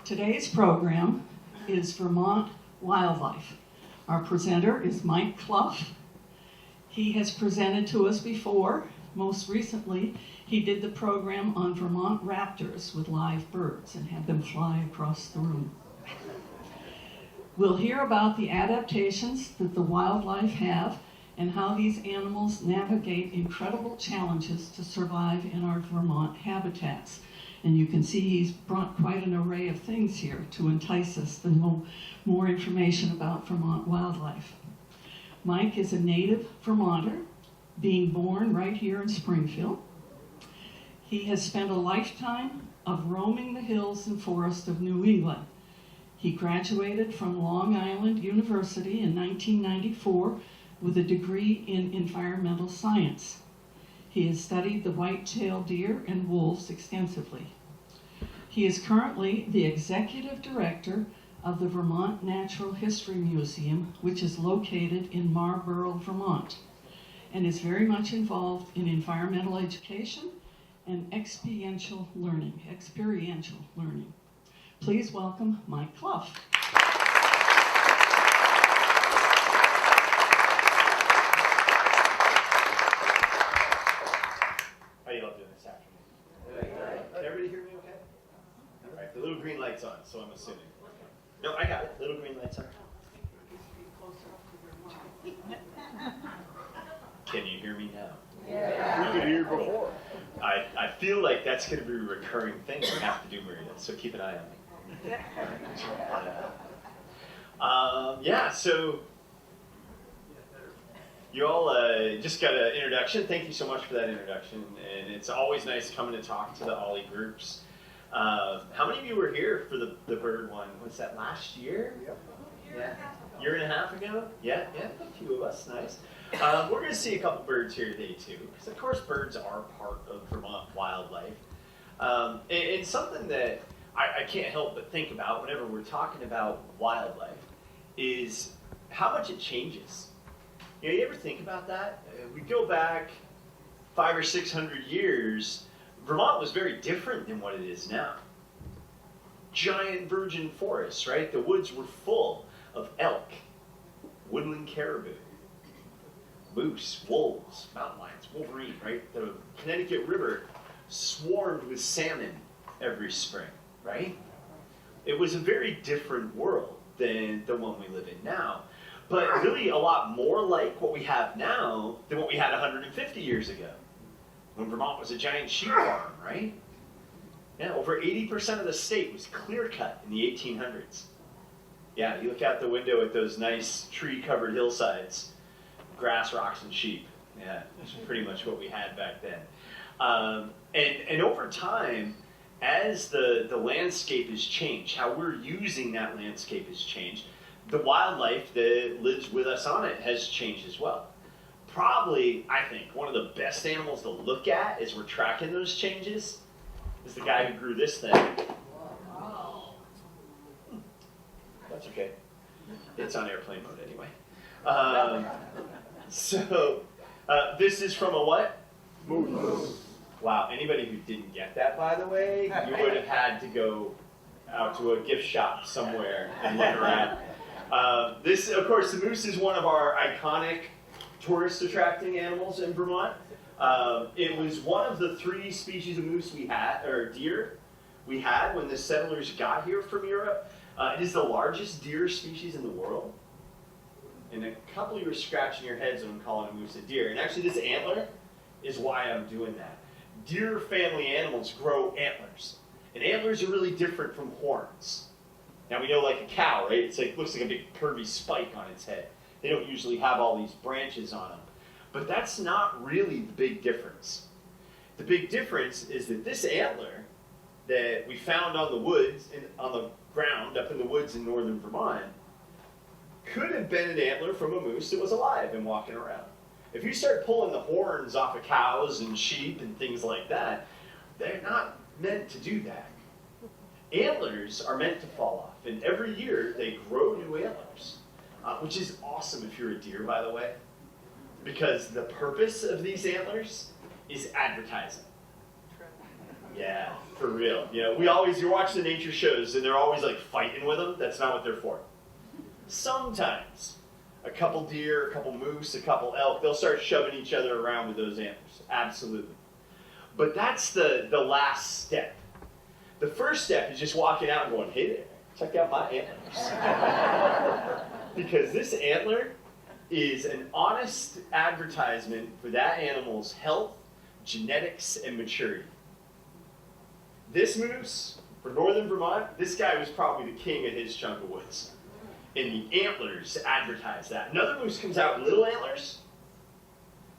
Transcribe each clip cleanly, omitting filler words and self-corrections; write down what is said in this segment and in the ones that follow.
Today's program is Vermont Wildlife. Our presenter is Mike Clough. He has presented to us before. Most recently, he did the program on Vermont raptors with live birds and had them fly across the room. We'll hear about the adaptations that the wildlife have and how these animals navigate incredible challenges to survive in our Vermont habitats. And you can see he's brought quite an array of things here to entice us to know more information about Vermont wildlife. Mike is a native Vermonter, being born right here in Springfield. He has spent a lifetime of roaming the hills and forests of New England. He graduated from Long Island University in 1994 with a degree in environmental science. He has studied the white-tailed deer and wolves extensively. He is currently the executive director of the Vermont Natural History Museum, which is located in Marlborough, Vermont, and is very much involved in environmental education and experiential learning. Please welcome Mike Clough. How you all doing this afternoon? Can everybody hear me okay? All right, the little green light's on, so I'm assuming. No, I got it. Little green light's on. Can you hear me now? Yeah. We could hear before. I feel like that's going to be a recurring thing we have to do, Maria, so keep an eye on me. Yeah, so you all just got an introduction. Thank you so much for that introduction. And it's always nice coming to talk to the OLLI groups. How many of you were here for the bird one? Was that last year? Yep. Yeah. Year and a half ago? Yeah, a few of us. Nice. We're going to see a couple birds here today, too. Because, of course, birds are part of Vermont wildlife. And something that I can't help but think about whenever we're talking about wildlife is how much it changes. You ever think about that? We go back 500 or 600 years, Vermont was very different than what it is now. Giant virgin forests, right? The woods were full of elk, woodland caribou, moose, wolves, mountain lions, wolverine, right? The Connecticut River swarmed with salmon every spring, right? It was a very different world than the one we live in now. But really a lot more like what we have now than what we had 150 years ago, when Vermont was a giant sheep farm, right? Yeah, over 80% of the state was clear-cut in the 1800s. Yeah, you look out the window at those nice tree-covered hillsides, grass, rocks, and sheep. Yeah, that's pretty much what we had back then. And over time, as the landscape has changed, how we're using that landscape has changed, the wildlife that lives with us on it has changed as well. Probably, I think, one of the best animals to look at as we're tracking those changes is the guy who grew this thing. That's okay. It's on airplane mode anyway. This is from a what? Moose. Wow, anybody who didn't get that, by the way, you would have had to go out to a gift shop somewhere and look around. This, of course, the moose is one of our iconic tourist attracting animals in Vermont. It was one of the 3 species of moose we had, or deer we had when the settlers got here from Europe. It is the largest deer species in the world. And a couple of you are scratching your heads when I'm calling a moose a deer. And actually this antler is why I'm doing that. Deer family animals grow antlers. And antlers are really different from horns. Now we know like a cow, right? It's like, looks like a big curvy spike on its head. They don't usually have all these branches on them. But that's not really the big difference. The big difference is that this antler that we found on the woods, on the ground up in the woods in northern Vermont, could have been an antler from a moose that was alive and walking around. If you start pulling the horns off of cows and sheep and things like that, they're not meant to do that. Antlers are meant to fall off, and every year they grow new antlers, which is awesome if you're a deer, by the way, because the purpose of these antlers is advertising. Yeah, for real. You know, you watch the nature shows and they're always like fighting with them. That's not what they're for. Sometimes a couple deer, a couple moose, a couple elk, they'll start shoving each other around with those antlers. Absolutely. But that's the last step. The first step is just walking out and going, hey there, check out my antlers. Because this antler is an honest advertisement for that animal's health, genetics, and maturity. This moose, for northern Vermont, this guy was probably the king of his chunk of woods. And the antlers advertise that. Another moose comes out with little antlers,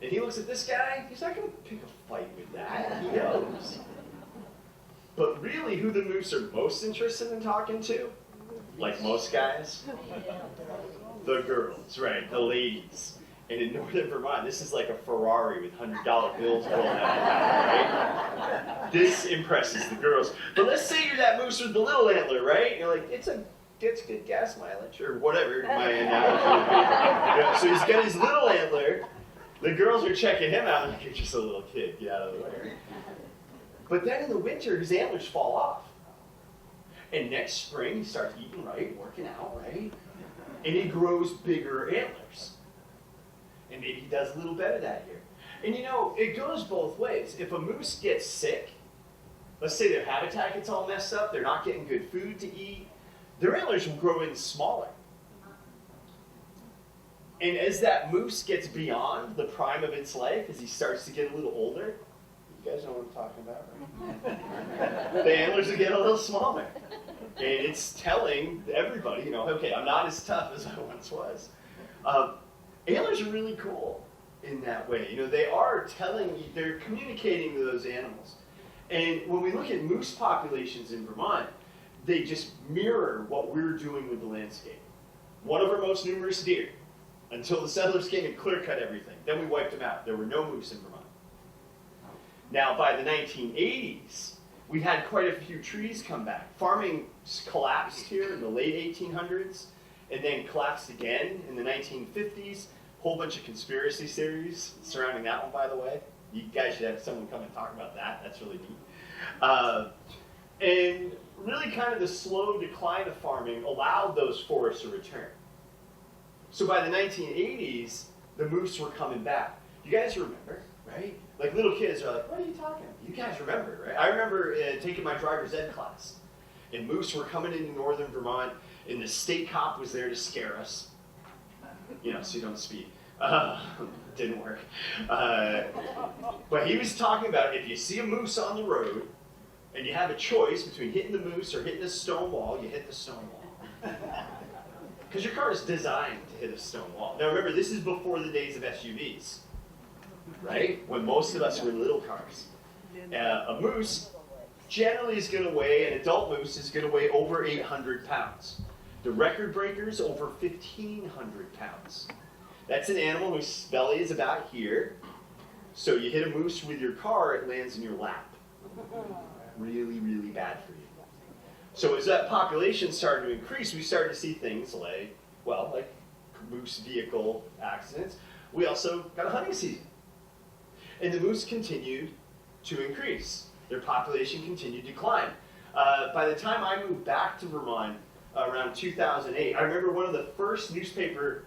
and he looks at this guy, he's not going to pick a fight with that, he knows. But really, who the moose are most interested in talking to, like most guys, the girls, right, the ladies. And in northern Vermont, this is like a Ferrari with $100 bills rolling out of it, right? This impresses the girls. But let's say you're that moose with the little antler, right? You're like, it's good gas mileage, or whatever my analogy would be. You know, so he's got his little antler. The girls are checking him out, like, you're just a little kid, get out of the way. But then in the winter, his antlers fall off. And next spring, he starts eating right, working out, right? And he grows bigger antlers. And maybe he does a little better that year. And you know, it goes both ways. If a moose gets sick, let's say their habitat gets all messed up, they're not getting good food to eat, their antlers will grow in smaller. And as that moose gets beyond the prime of its life, as he starts to get a little older, you guys know what I'm talking about, right? The antlers will get a little smaller. And it's telling everybody, you know, okay, I'm not as tough as I once was. Antlers are really cool in that way. You know, they are telling you, they're communicating to those animals. And when we look at moose populations in Vermont, they just mirror what we're doing with the landscape. One of our most numerous deer, until the settlers came and clear-cut everything. Then we wiped them out. There were no moose in Vermont. Now, by the 1980s, we had quite a few trees come back. Farming collapsed here in the late 1800s, and then collapsed again in the 1950s. Whole bunch of conspiracy theories surrounding that one, by the way. You guys should have someone come and talk about that. That's really neat. And really kind of the slow decline of farming allowed those forests to return. So by the 1980s, the moose were coming back. You guys remember, right? Like little kids are like, what are you talking about? You guys remember, right? I remember taking my driver's ed class. And moose were coming into northern Vermont, and the state cop was there to scare us. You know, so you don't speed. Didn't work. But he was talking about if you see a moose on the road, and you have a choice between hitting the moose or hitting a stone wall, you hit the stone wall. Because your car is designed to hit a stone wall. Now remember, this is before the days of SUVs, right? When most of us were in little cars. A moose generally is going to weigh, an adult moose is going to weigh over 800 pounds. The record breaker is over 1,500 pounds. That's an animal whose belly is about here. So you hit a moose with your car, it lands in your lap. Really, really bad for you. So as that population started to increase, we started to see things like, well, like moose vehicle accidents. We also got a hunting season. And the moose continued to increase. Their population continued to climb. By the time I moved back to Vermont, around 2008, I remember one of the first newspaper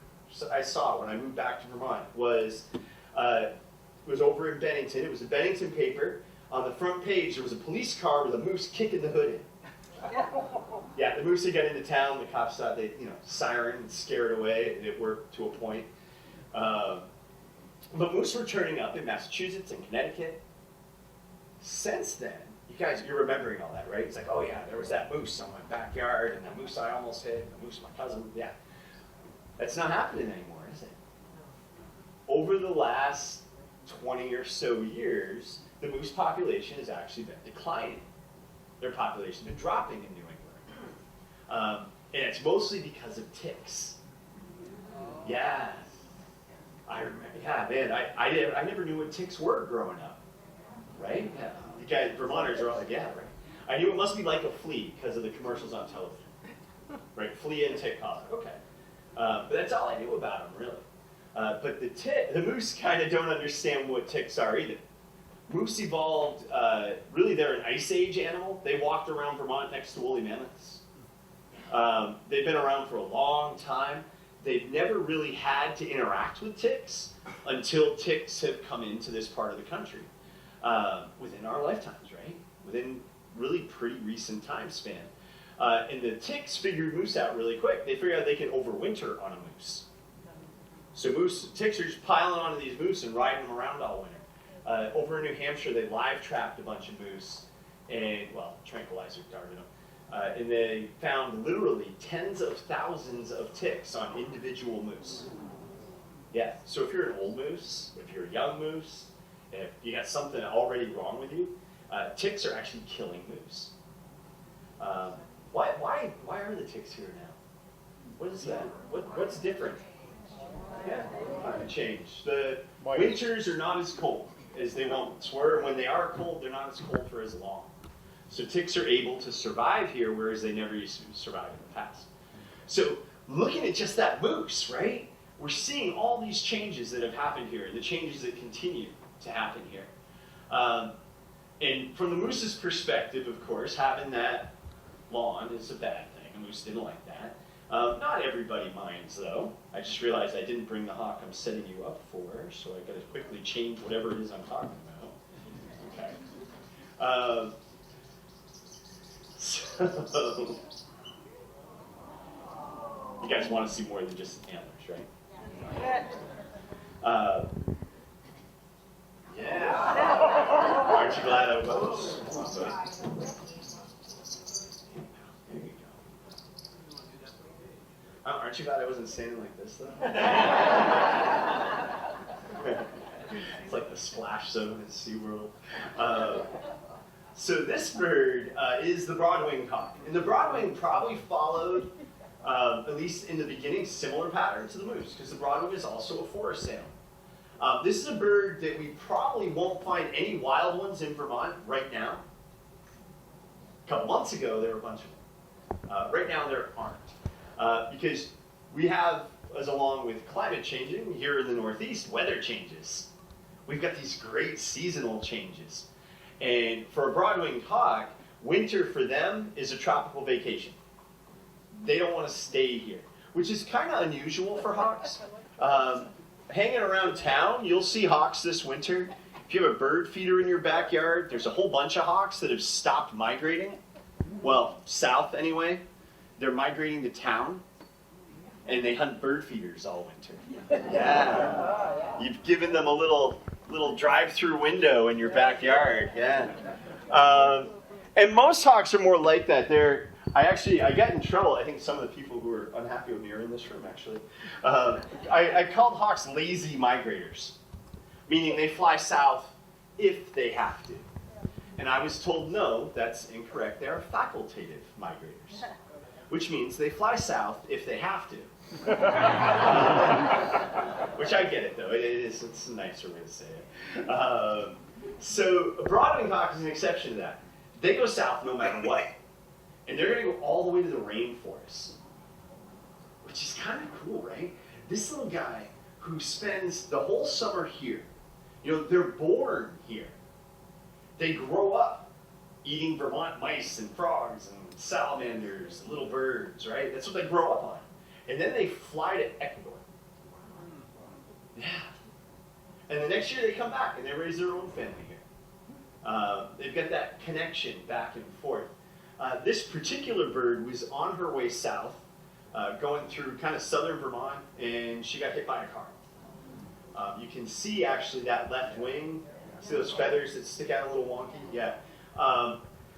I saw when I moved back to Vermont was over in Bennington. It was a Bennington paper. On the front page, there was a police car with a moose kicking the hood in. Yeah, the moose had got into town. The cops thought they, siren and scare it away. It worked to a point. But moose were turning up in Massachusetts and Connecticut. Since then, you're remembering all that, right? It's like, oh yeah, there was that moose on my backyard, and that moose I almost hit, and the moose my cousin, yeah. That's not happening anymore, is it? Over the last 20 or so years, the moose population has actually been declining. Their population has been dropping in New England. And it's mostly because of ticks. Yeah. I remember, yeah, man, I never knew what ticks were growing up. Right? Yeah. You guys, Vermonters are all like, yeah, right. I knew it must be like a flea because of the commercials on television. Right? Flea and tick collar. Okay. But that's all I knew about them, really. But the moose kind of don't understand what ticks are either. Moose evolved, really they're an ice age animal. They walked around Vermont next to woolly mammoths. They've been around for a long time. They've never really had to interact with ticks until ticks have come into this part of the country. Within our lifetimes, right? Within really pretty recent time span. And the ticks figured moose out really quick. They figured out they can overwinter on a moose. So ticks are just piling onto these moose and riding them around all winter. Over in New Hampshire, they live trapped a bunch of moose and, well, tranquilizer darted them. And they found literally tens of thousands of ticks on individual moose. Yeah, so if you're an old moose, if you're a young moose, if you got something already wrong with you, ticks are actually killing moose. Why are the ticks here now? What is that? What's different? Yeah, climate change. The winters are not as cold as they once were. When they are cold, they're not as cold for as long. So ticks are able to survive here, whereas they never used to survive in the past. So looking at just that moose, right? We're seeing all these changes that have happened here, and the changes that continue to happen here. And from the moose's perspective, of course, having that lawn is a bad thing. A moose didn't like that. Not everybody minds, though. I just realized I didn't bring the hawk I'm setting you up for, so I got to quickly change whatever it is I'm talking about. Okay. So, you guys want to see more than just antlers, right? Yeah. Aren't you glad I was? There you go. Aren't you glad I wasn't standing like this, though? It's like the splash zone at SeaWorld. So this bird is the broadwing cock. And the broadwing probably followed, at least in the beginning, similar pattern to the moose, because the broadwing is also a forest animal. This is a bird that we probably won't find any wild ones in Vermont right now. A couple months ago, there were a bunch of them. Right now, there aren't. Because we have, as along with climate changing, here in the Northeast, weather changes. We've got these great seasonal changes. And for a broad-winged hawk, winter for them is a tropical vacation. They don't want to stay here, which is kind of unusual for hawks. Hanging around town, you'll see hawks this winter. If you have a bird feeder in your backyard, there's a whole bunch of hawks that have stopped migrating. Well, south anyway. They're migrating to town, and they hunt bird feeders all winter. Yeah. You've given them a little drive-through window in your backyard. Yeah. And most hawks are more like that. I got in trouble. I think some of the people who were unhappy with me are in this room, actually. I called hawks lazy migrators, meaning they fly south if they have to. And I was told, no, that's incorrect. They are facultative migrators, which means they fly south if they have to. Which I get it, though. It's a nicer way to say it. So a broadwing hawk is an exception to that. They go south no matter what. And they're going to go all the way to the rainforest, which is kind of cool, right? This little guy who spends the whole summer here, they're born here. They grow up eating Vermont mice and frogs and salamanders and little birds, right? That's what they grow up on. And then they fly to Ecuador. Yeah. And the next year they come back and they raise their own family here. They've got that connection back and forth. This particular bird was on her way south, going through kind of southern Vermont, and she got hit by a car. You can see actually that left wing. See those feathers that stick out a little wonky? Yeah.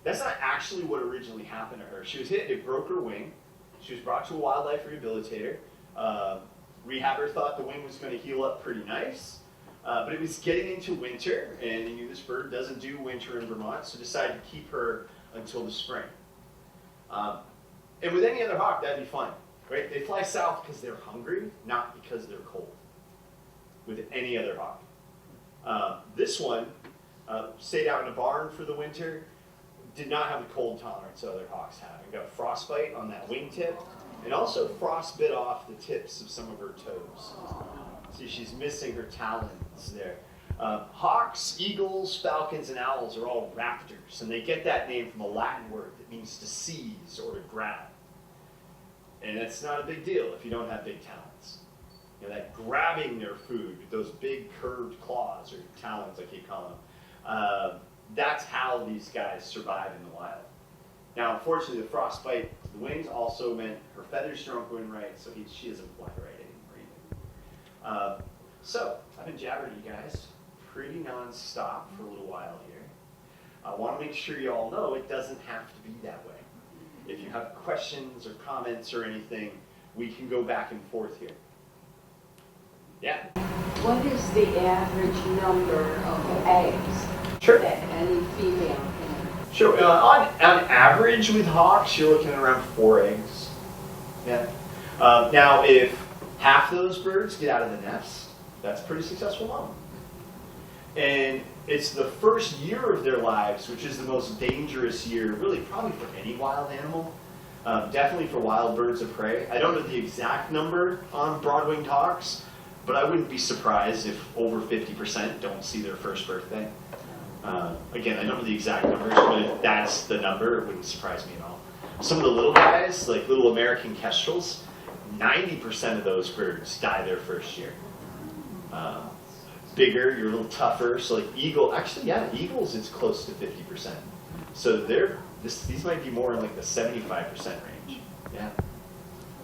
That's not actually what originally happened to her. She was hit, it broke her wing. She was brought to a wildlife rehabilitator. Rehabber thought the wing was going to heal up pretty nice, but it was getting into winter, and he knew this bird doesn't do winter in Vermont, so decided to keep her until the spring. And with any other hawk, that'd be fine, right? They fly south because they're hungry, not because they're cold. With any other hawk. This one stayed out in a barn for the winter, did not have the cold tolerance other hawks have. It got frostbite on that wingtip, and also frost bit off the tips of some of her toes. See, she's missing her talons there. Hawks, eagles, falcons, and owls are all raptors, and they get that name from a Latin word that means to seize or to grab. And that's not a big deal if you don't have big talons. You know, that grabbing their food with those big curved claws, or talons I keep calling them, that's how these guys survive in the wild. Now, unfortunately, the frostbite to the wings also meant her feathers don't go in right, so she doesn't fly right anymore either. So, I've been jabbering you guys pretty non-stop for a little while here. I want to make sure you all know it doesn't have to be that way. If you have questions or comments or anything, we can go back and forth here. Yeah? What is the average number of eggs Sure. that any female can? Sure. On average with hawks, you're looking at around 4 eggs. Yeah. Now, if half those birds get out of the nest, that's a pretty successful mom. And it's the first year of their lives, which is the most dangerous year, really probably for any wild animal. Definitely for wild birds of prey. I don't know the exact number on broad-winged hawks, but I wouldn't be surprised if over 50% don't see their first birthday. Again, I don't know the exact numbers, but if that's the number, it wouldn't surprise me at all. Some of the little guys, like little American kestrels, 90% of those birds die their first year. Bigger, you're a little tougher. So like eagles, it's close to 50%. So these might be more in like the 75% range. Yeah.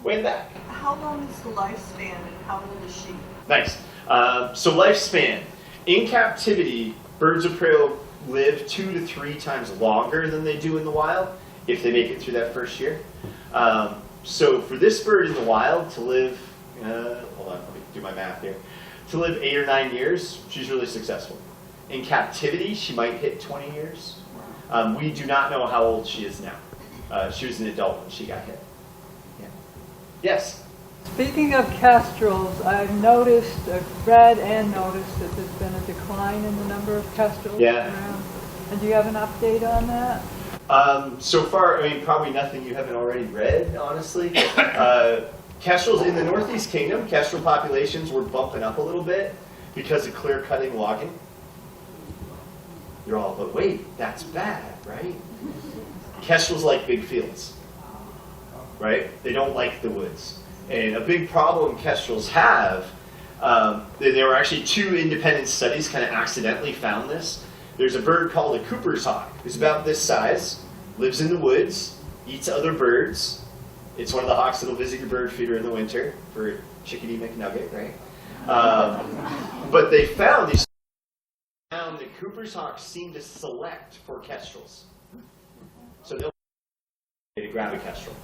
Way back. How long is the lifespan and how old is she? Nice. So lifespan. In captivity, birds of prey live 2 to 3 times longer than they do in the wild if they make it through that first year. So for this bird in the wild to live, hold on, let me do my math here. To live 8 or 9 years, she's really successful. In captivity, she might hit 20 years. We do not know how old she is now. She was an adult when she got hit. Yeah. Yes? Speaking of kestrels, I've read and noticed that there's been a decline in the number of kestrels around. And do you have an update on that? So far, I mean, probably nothing you haven't already read, honestly. Kestrels in the Northeast Kingdom, kestrel populations were bumping up a little bit because of clear-cutting logging. You're all, but wait, that's bad, right? Kestrels like big fields, right? They don't like the woods. And a big problem kestrels have, there were actually 2 independent studies kind of accidentally found this. There's a bird called a Cooper's hawk. It's about this size, lives in the woods, eats other birds. It's one of the hawks that'll visit your bird feeder in the winter for chickadee McNugget, right? But they found that Cooper's hawks seem to select for kestrels. So they'll to grab a kestrel.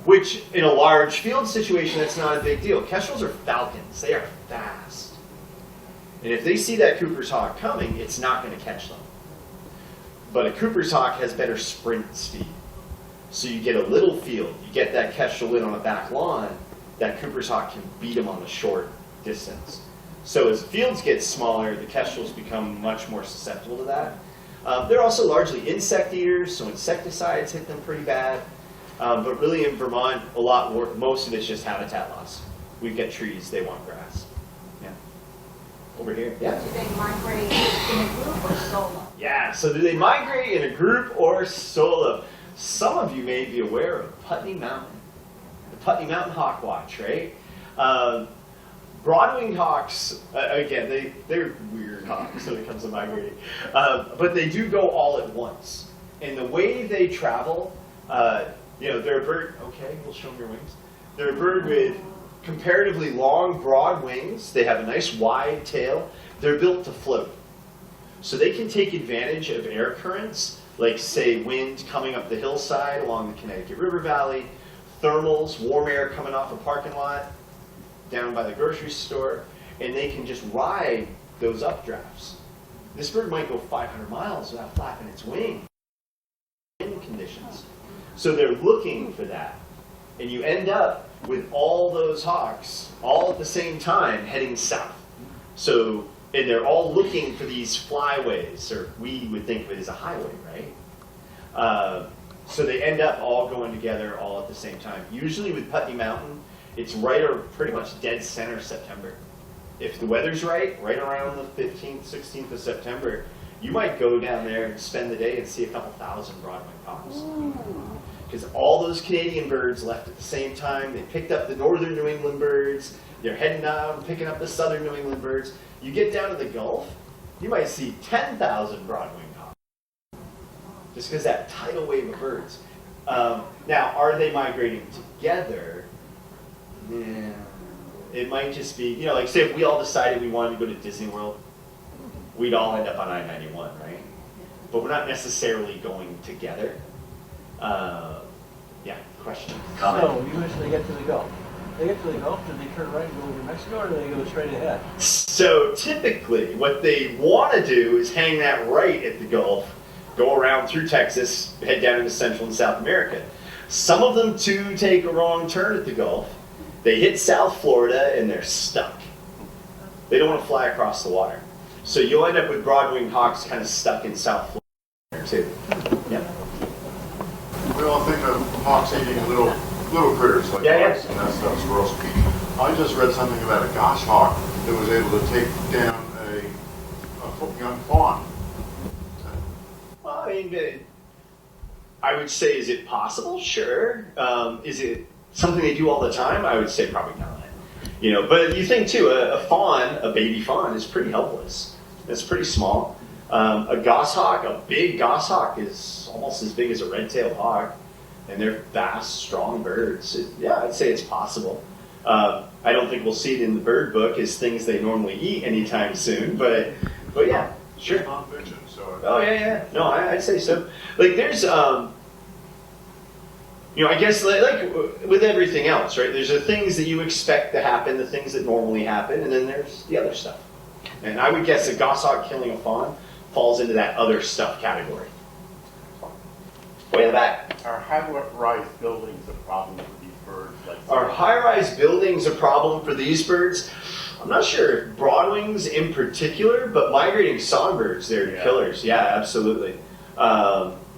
Which, in a large field situation, that's not a big deal. Kestrels are falcons. They are fast. And if they see that Cooper's hawk coming, it's not going to catch them. But a Cooper's hawk has better sprint speed. So you get a little field. You get that kestrel in on a back lawn, that Cooper's hawk can beat them on the short distance. So as the fields get smaller, the kestrels become much more susceptible to that. They're also largely insect eaters, so insecticides hit them pretty bad. But really in Vermont, most of it's just habitat loss. We've got trees, they want grass. Yeah. Over here. Yeah. Do they migrate in a group or solo? Yeah, so do they migrate in a group or solo? Some of you may be aware of Putney Mountain. The Putney Mountain Hawk Watch, right? Broad-winged hawks, again, they're weird hawks when it comes to migrating. But they do go all at once. And the way they travel, they're a bird, okay, we'll show them your wings. They're a bird with comparatively long, broad wings. They have a nice wide tail. They're built to float. So they can take advantage of air currents, like say wind coming up the hillside along the Connecticut River Valley, thermals, warm air coming off a parking lot, down by the grocery store, and they can just ride those updrafts. This bird might go 500 miles without flapping its wing. Wind conditions. So they're looking for that. And you end up with all those hawks all at the same time heading south. So, and they're all looking for these flyways, or we would think of it as a highway, right? So they end up all going together all at the same time. Usually with Putney Mountain, it's right or pretty much dead center September. if the weather's right around the 15th, 16th of September, you might go down there and spend the day and see a couple thousand broadwing hawks. Because all those Canadian birds left at the same time. They picked up the northern New England birds. They're heading down, picking up the southern New England birds. You get down to the Gulf, you might see 10,000 broadwing hawks. Just because that tidal wave of birds. Now, are they migrating together? Yeah. It might just be, you know, like say if we all decided we wanted to go to Disney World, we'd all end up on I-91, right? But we're not necessarily going together. Yeah, question, comment? So, you mentioned they get to the Gulf. They get to the Gulf, do they turn right and go over Mexico, or do they go straight ahead? So typically, what they want to do is hang that right at the Gulf, go around through Texas, head down into Central and South America. Some of them, too, take a wrong turn at the Gulf. They hit South Florida, and they're stuck. They don't want to fly across the water. So you'll end up with broad-winged hawks kind of stuck in South Florida, too. Yeah. We all think of hawks eating little critters like mice and that stuff, squirrels. I just read something about a goshawk that was able to take down a young fawn. Well, I mean, I would say, is it possible? Sure. Is it something they do all the time? I would say probably not. You know, but you think too, a fawn, a baby fawn, is pretty helpless. It's pretty small. A goshawk, a big goshawk, is almost as big as a red-tailed hawk, and they're fast, strong birds. Yeah, I'd say it's possible. I don't think we'll see it in the bird book as things they normally eat anytime soon, but yeah, sure. Non-fiction, so. Oh yeah. No, I'd say so. Like there's, you know, I guess like with everything else, right? There's the things that you expect to happen, the things that normally happen, and then there's the other stuff. And I would guess a goshawk killing a fawn falls into that other stuff category. Way in the back. Are high-rise buildings a problem for these birds? Are high-rise buildings a problem for these birds? I'm not sure if broadwings in particular, but migrating songbirds, they're killers. Yeah, absolutely.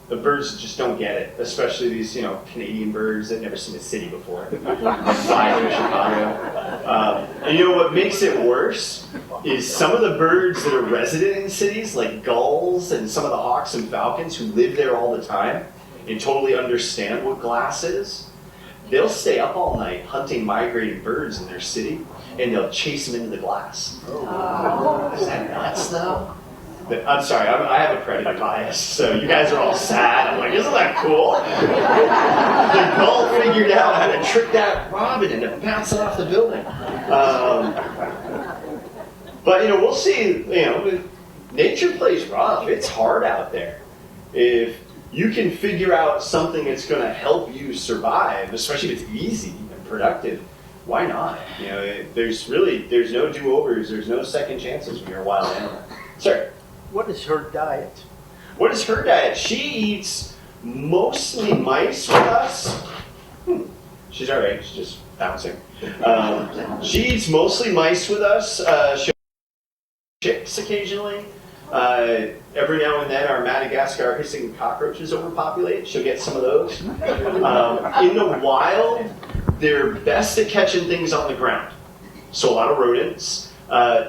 The birds just don't get it, especially these, you know, Canadian birds that never seen a city before. Fly to Chicago. And you know what makes it worse is some of the birds that are resident in cities, like gulls and some of the hawks and falcons who live there all the time and totally understand what glass is. They'll stay up all night hunting migrating birds in their city, and they'll chase them into the glass. Is that nuts, though? But I'm sorry, I have a predator bias, so you guys are all sad. I'm like, isn't that cool? The gull figured out how to trick that robin into bouncing off the building. But, you know, we'll see, you know, nature plays rough. It's hard out there. If you can figure out something that's going to help you survive, especially if it's easy and productive, why not? You know, there's no do-overs, there's no second chances when you're a wild animal. Sir? What is her diet? What is her diet? She eats mostly mice with us. She's all right. She's just bouncing. She eats mostly mice with us. She'll chicks occasionally. Every now and then, our Madagascar hissing cockroaches overpopulate. She'll get some of those. In the wild, they're best at catching things on the ground. So a lot of rodents.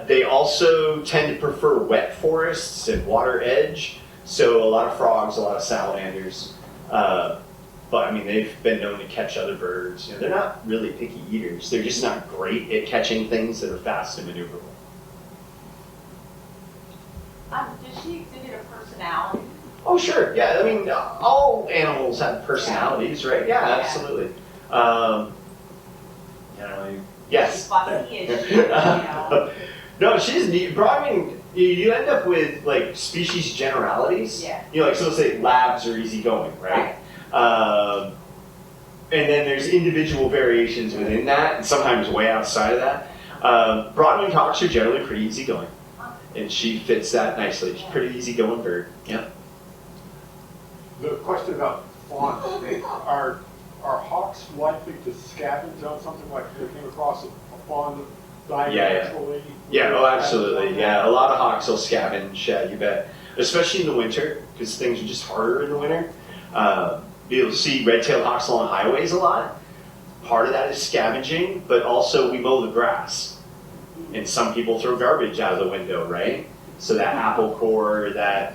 They also tend to prefer wet forests and water edge, so a lot of frogs, a lot of salamanders. But I mean, they've been known to catch other birds. You know, they're not really picky eaters. They're just not great at catching things that are fast and maneuverable. Does she exhibit a personality? Oh, sure. Yeah, I mean, all animals have personalities, right? Yeah, absolutely. You know, yes. Fussy, is she, you know? No, she's neat. Bro, I mean, you end up with like species generalities. Yeah. You know, like so let's say labs are easygoing, right? And then there's individual variations within that, and sometimes way outside of that. Broadwing hawks are generally pretty easygoing, and she fits that nicely. She's a pretty easygoing bird. Yeah. The question about fawns, are hawks likely to scavenge on something like if they came across a fawn dying naturally? Yeah, oh, absolutely. Yeah, a lot of hawks will scavenge, you bet. Especially in the winter, because things are just harder in the winter. You'll see red-tailed hawks along highways a lot. Part of that is scavenging, but also we mow the grass. And some people throw garbage out of the window, right? So that apple core, that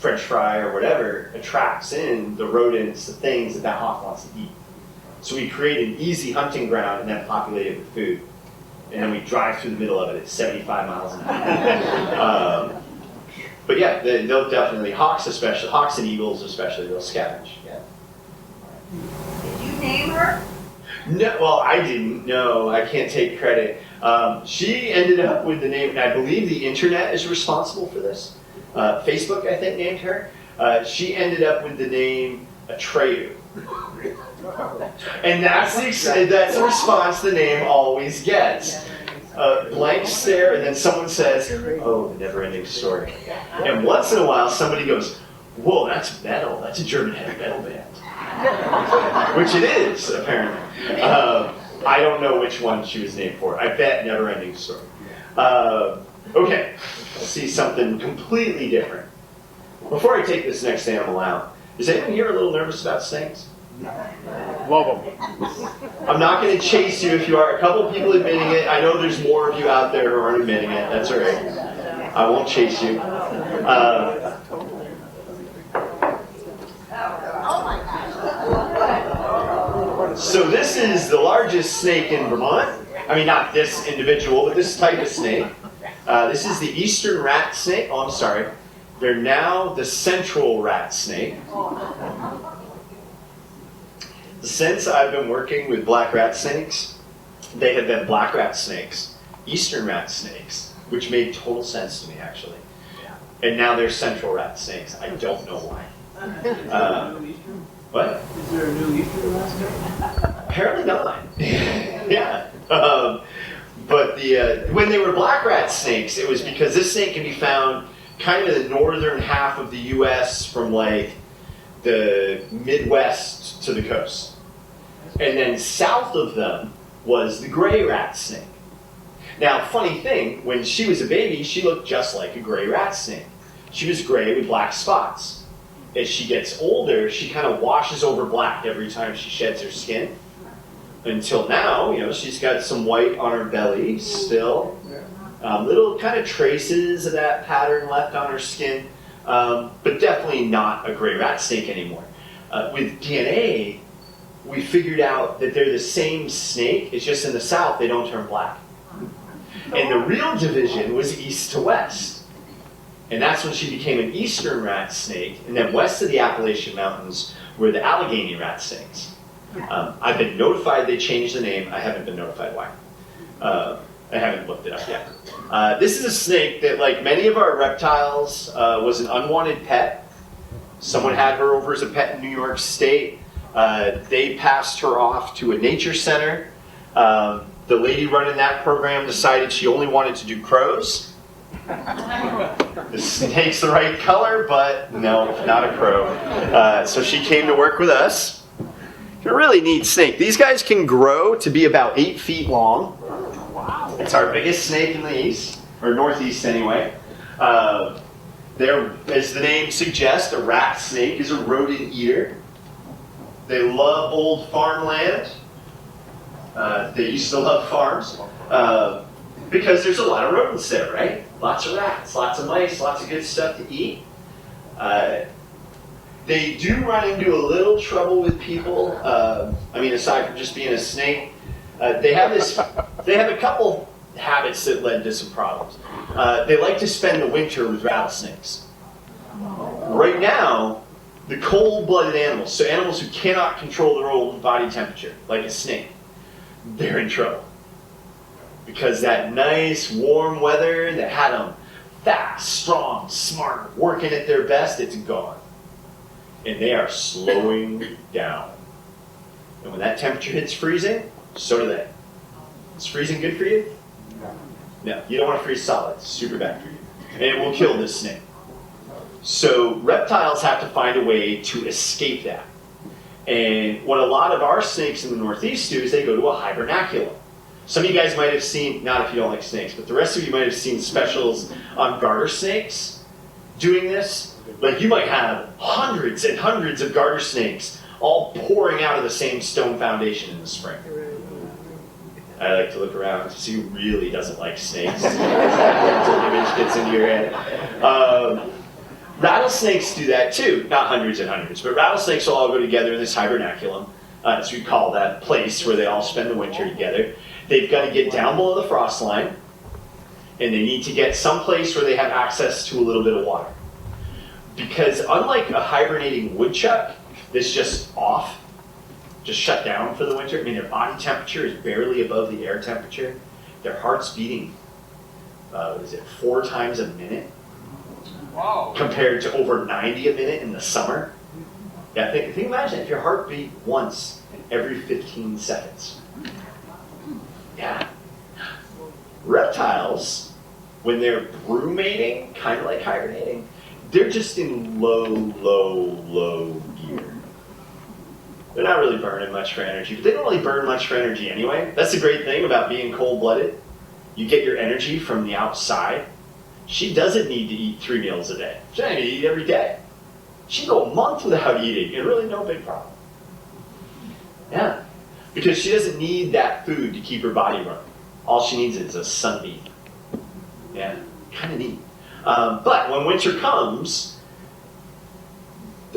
French fry or whatever attracts in the rodents, the things that that hawk wants to eat. So we create an easy hunting ground and then populate it with food. And then we drive through the middle of it at 75 miles an hour. But yeah, they'll definitely, hawks especially, hawks and eagles especially, they'll scavenge. Yeah. Did you name her? No, well, I didn't. No, I can't take credit. She ended up with the name, and I believe the internet is responsible for this. Facebook, I think, named her. She ended up with the name Atreyu. And that's the response the name always gets. Blank stare, and then someone says, "Oh, the never-ending story." And once in a while, somebody goes, "Whoa, that's metal. That's a German heavy metal band." Which it is, apparently. I don't know which one she was named for. I bet never-ending story. Okay, let's see something completely different. Before I take this next animal out, is anyone here a little nervous about snakes? Love them. I'm not going to chase you if you are. A couple of people admitting it. I know there's more of you out there who aren't admitting it. That's all right. I won't chase you. So this is the largest snake in Vermont. I mean, not this individual, but this type of snake. This is the eastern rat snake. Oh, I'm sorry. They're now the central rat snake. Since I've been working with black rat snakes, they have been black rat snakes, eastern rat snakes, which made total sense to me, actually. And now they're central rat snakes. I don't know why. What? Is there a new eastern rat snake? Apparently not. Yeah. But when they were black rat snakes, it was because this snake can be found kind of in the northern half of the U.S. from like the Midwest to the coast. And then south of them was the gray rat snake. Now, funny thing, when she was a baby, she looked just like a gray rat snake. She was gray with black spots. As she gets older, she kind of washes over black every time she sheds her skin. Until now, you know, she's got some white on her belly still. Little kind of traces of that pattern left on her skin. But definitely not a gray rat snake anymore. With DNA, we figured out that they're the same snake. It's just in the south, they don't turn black. And the real division was east to west. And that's when she became an eastern rat snake. And then west of the Appalachian Mountains were the Allegheny rat snakes. I've been notified they changed the name. I haven't been notified why. I haven't looked it up yet. This is a snake that, like many of our reptiles, was an unwanted pet. Someone had her over as a pet in New York State. They passed her off to a nature center. The lady running that program decided she only wanted to do crows. The snake's the right color, but no, not a crow. So she came to work with us. A really neat snake. These guys can grow to be about 8 feet long. It's our biggest snake in the east, or northeast anyway. They're, as the name suggests, a rat snake is a rodent eater. They love old farmland. They used to love farms because there's a lot of rodents there, right? Lots of rats, lots of mice, lots of good stuff to eat. They do run into a little trouble with people. I mean, aside from just being a snake, they have a couple habits that led to some problems. They like to spend the winter with rattlesnakes. Right now, the cold-blooded animals, so animals who cannot control their own body temperature, like a snake, they're in trouble. Because that nice, warm weather that had them fast, strong, smart, working at their best, it's gone. And they are slowing down. And when that temperature hits freezing, so do they. Is freezing good for you? No, you don't want to freeze solid. It's super bad for you. And it will kill this snake. So reptiles have to find a way to escape that. And what a lot of our snakes in the Northeast do is they go to a hibernaculum. Some of you guys might have seen, not if you don't like snakes, but the rest of you might have seen specials on garter snakes doing this. Like you might have hundreds and hundreds of garter snakes all pouring out of the same stone foundation in the spring. I like to look around to see who really doesn't like snakes. That image gets into your head. Rattlesnakes do that too. Not hundreds and hundreds, but rattlesnakes will all go together in this hibernaculum, as we call that place where they all spend the winter together. They've got to get down below the frost line, and they need to get someplace where they have access to a little bit of water. Because unlike a hibernating woodchuck that's just off, just shut down for the winter, I mean, their body temperature is barely above the air temperature. Their heart's beating, 4 times a minute? Wow. Compared to over 90 a minute in the summer. Yeah, imagine if your heart beat once in every 15 seconds. Yeah. Reptiles, when they're brumating, kind of like hibernating, they're just in low gear. They're not really burning much for energy, but they don't really burn much for energy anyway. That's the great thing about being cold-blooded. You get your energy from the outside. She doesn't need to eat 3 meals a day. She doesn't need to eat every day. She can go a month without eating, and really no big problem. Yeah, because she doesn't need that food to keep her body running. All she needs is a sunbeam. Yeah, kind of neat. But when winter comes,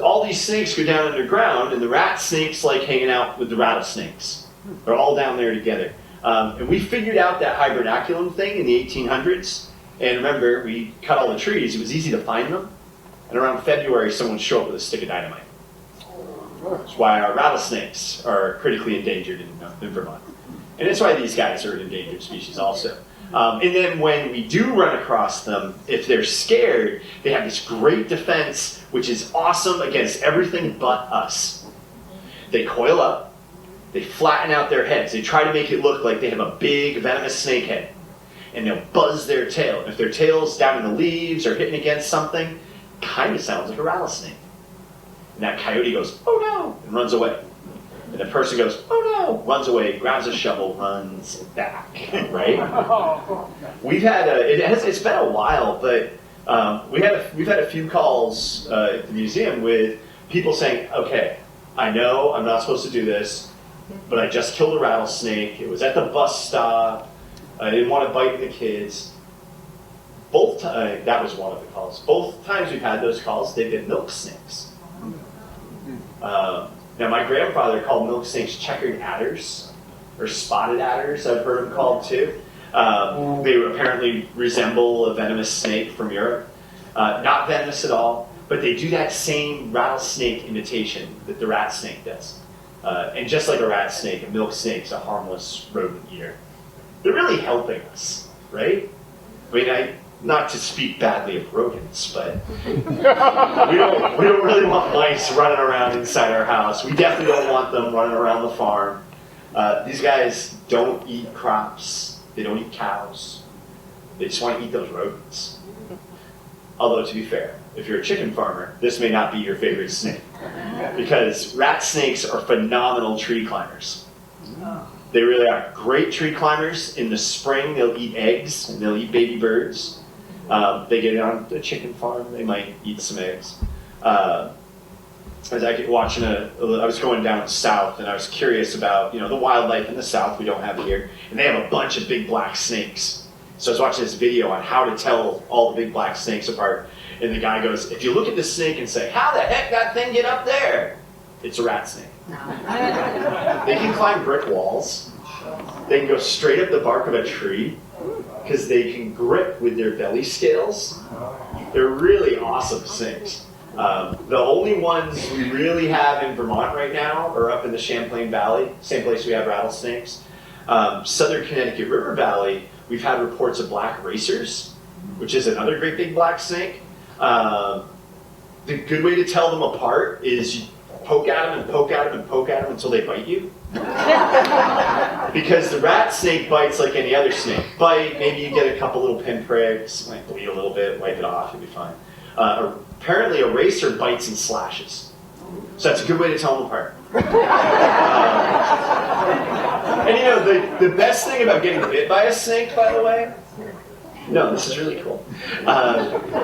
all these snakes go down underground, and the rat snakes like hanging out with the rattlesnakes. They're all down there together. And we figured out that hibernaculum thing in the 1800s. And remember, we cut all the trees. It was easy to find them. And around February, someone would show up with a stick of dynamite. That's why our rattlesnakes are critically endangered in Vermont. And that's why these guys are an endangered species also. And then when we do run across them, if they're scared, they have this great defense, which is awesome against everything but us. They coil up. They flatten out their heads. They try to make it look like they have a big venomous snake head. And they'll buzz their tail. If their tail's down in the leaves or hitting against something, kind of sounds like a rattlesnake. And that coyote goes, "Oh no," and runs away. And the person goes, "Oh no," runs away, grabs a shovel, runs back, right? We've had it's been a while, but we've had a few calls at the museum with people saying, "Okay, I know I'm not supposed to do this, but I just killed a rattlesnake. It was at the bus stop. I didn't want to bite the kids." That was one of the calls. Both times we've had those calls, they've been milk snakes. Now, my grandfather called milk snakes checkered adders, or spotted adders, I've heard them called too. They apparently resemble a venomous snake from Europe. Not venomous at all, but they do that same rattlesnake imitation that the rat snake does. And just like a rat snake, a milk snake's a harmless rodent eater. They're really helping us, right? I mean, not to speak badly of rodents, but we don't really want mice running around inside our house. We definitely don't want them running around the farm. These guys don't eat crops. They don't eat cows. They just want to eat those rodents. Although, to be fair, if you're a chicken farmer, this may not be your favorite snake. Because rat snakes are phenomenal tree climbers. They really are great tree climbers. In the spring, they'll eat eggs and they'll eat baby birds. They get on a chicken farm, they might eat some eggs. I was going down south and I was curious about, the wildlife in the south we don't have here. And they have a bunch of big black snakes. So I was watching this video on how to tell all the big black snakes apart. And the guy goes, if you look at the snake and say, "How the heck that thing get up there?" It's a rat snake. They can climb brick walls. They can go straight up the bark of a tree because they can grip with their belly scales. They're really awesome snakes. The only ones we really have in Vermont right now are up in the Champlain Valley, same place we have rattlesnakes. Southern Connecticut River Valley, we've had reports of black racers, which is another great big black snake. The good way to tell them apart is you poke at them and poke at them and poke at them until they bite you. Because the rat snake bites like any other snake. Bite, maybe you get a couple little pinpricks, might bleed a little bit, wipe it off, you'll be fine. Apparently a racer bites and slashes. So that's a good way to tell them apart. And the best thing about getting bit by a snake, by the way, no, this is really cool.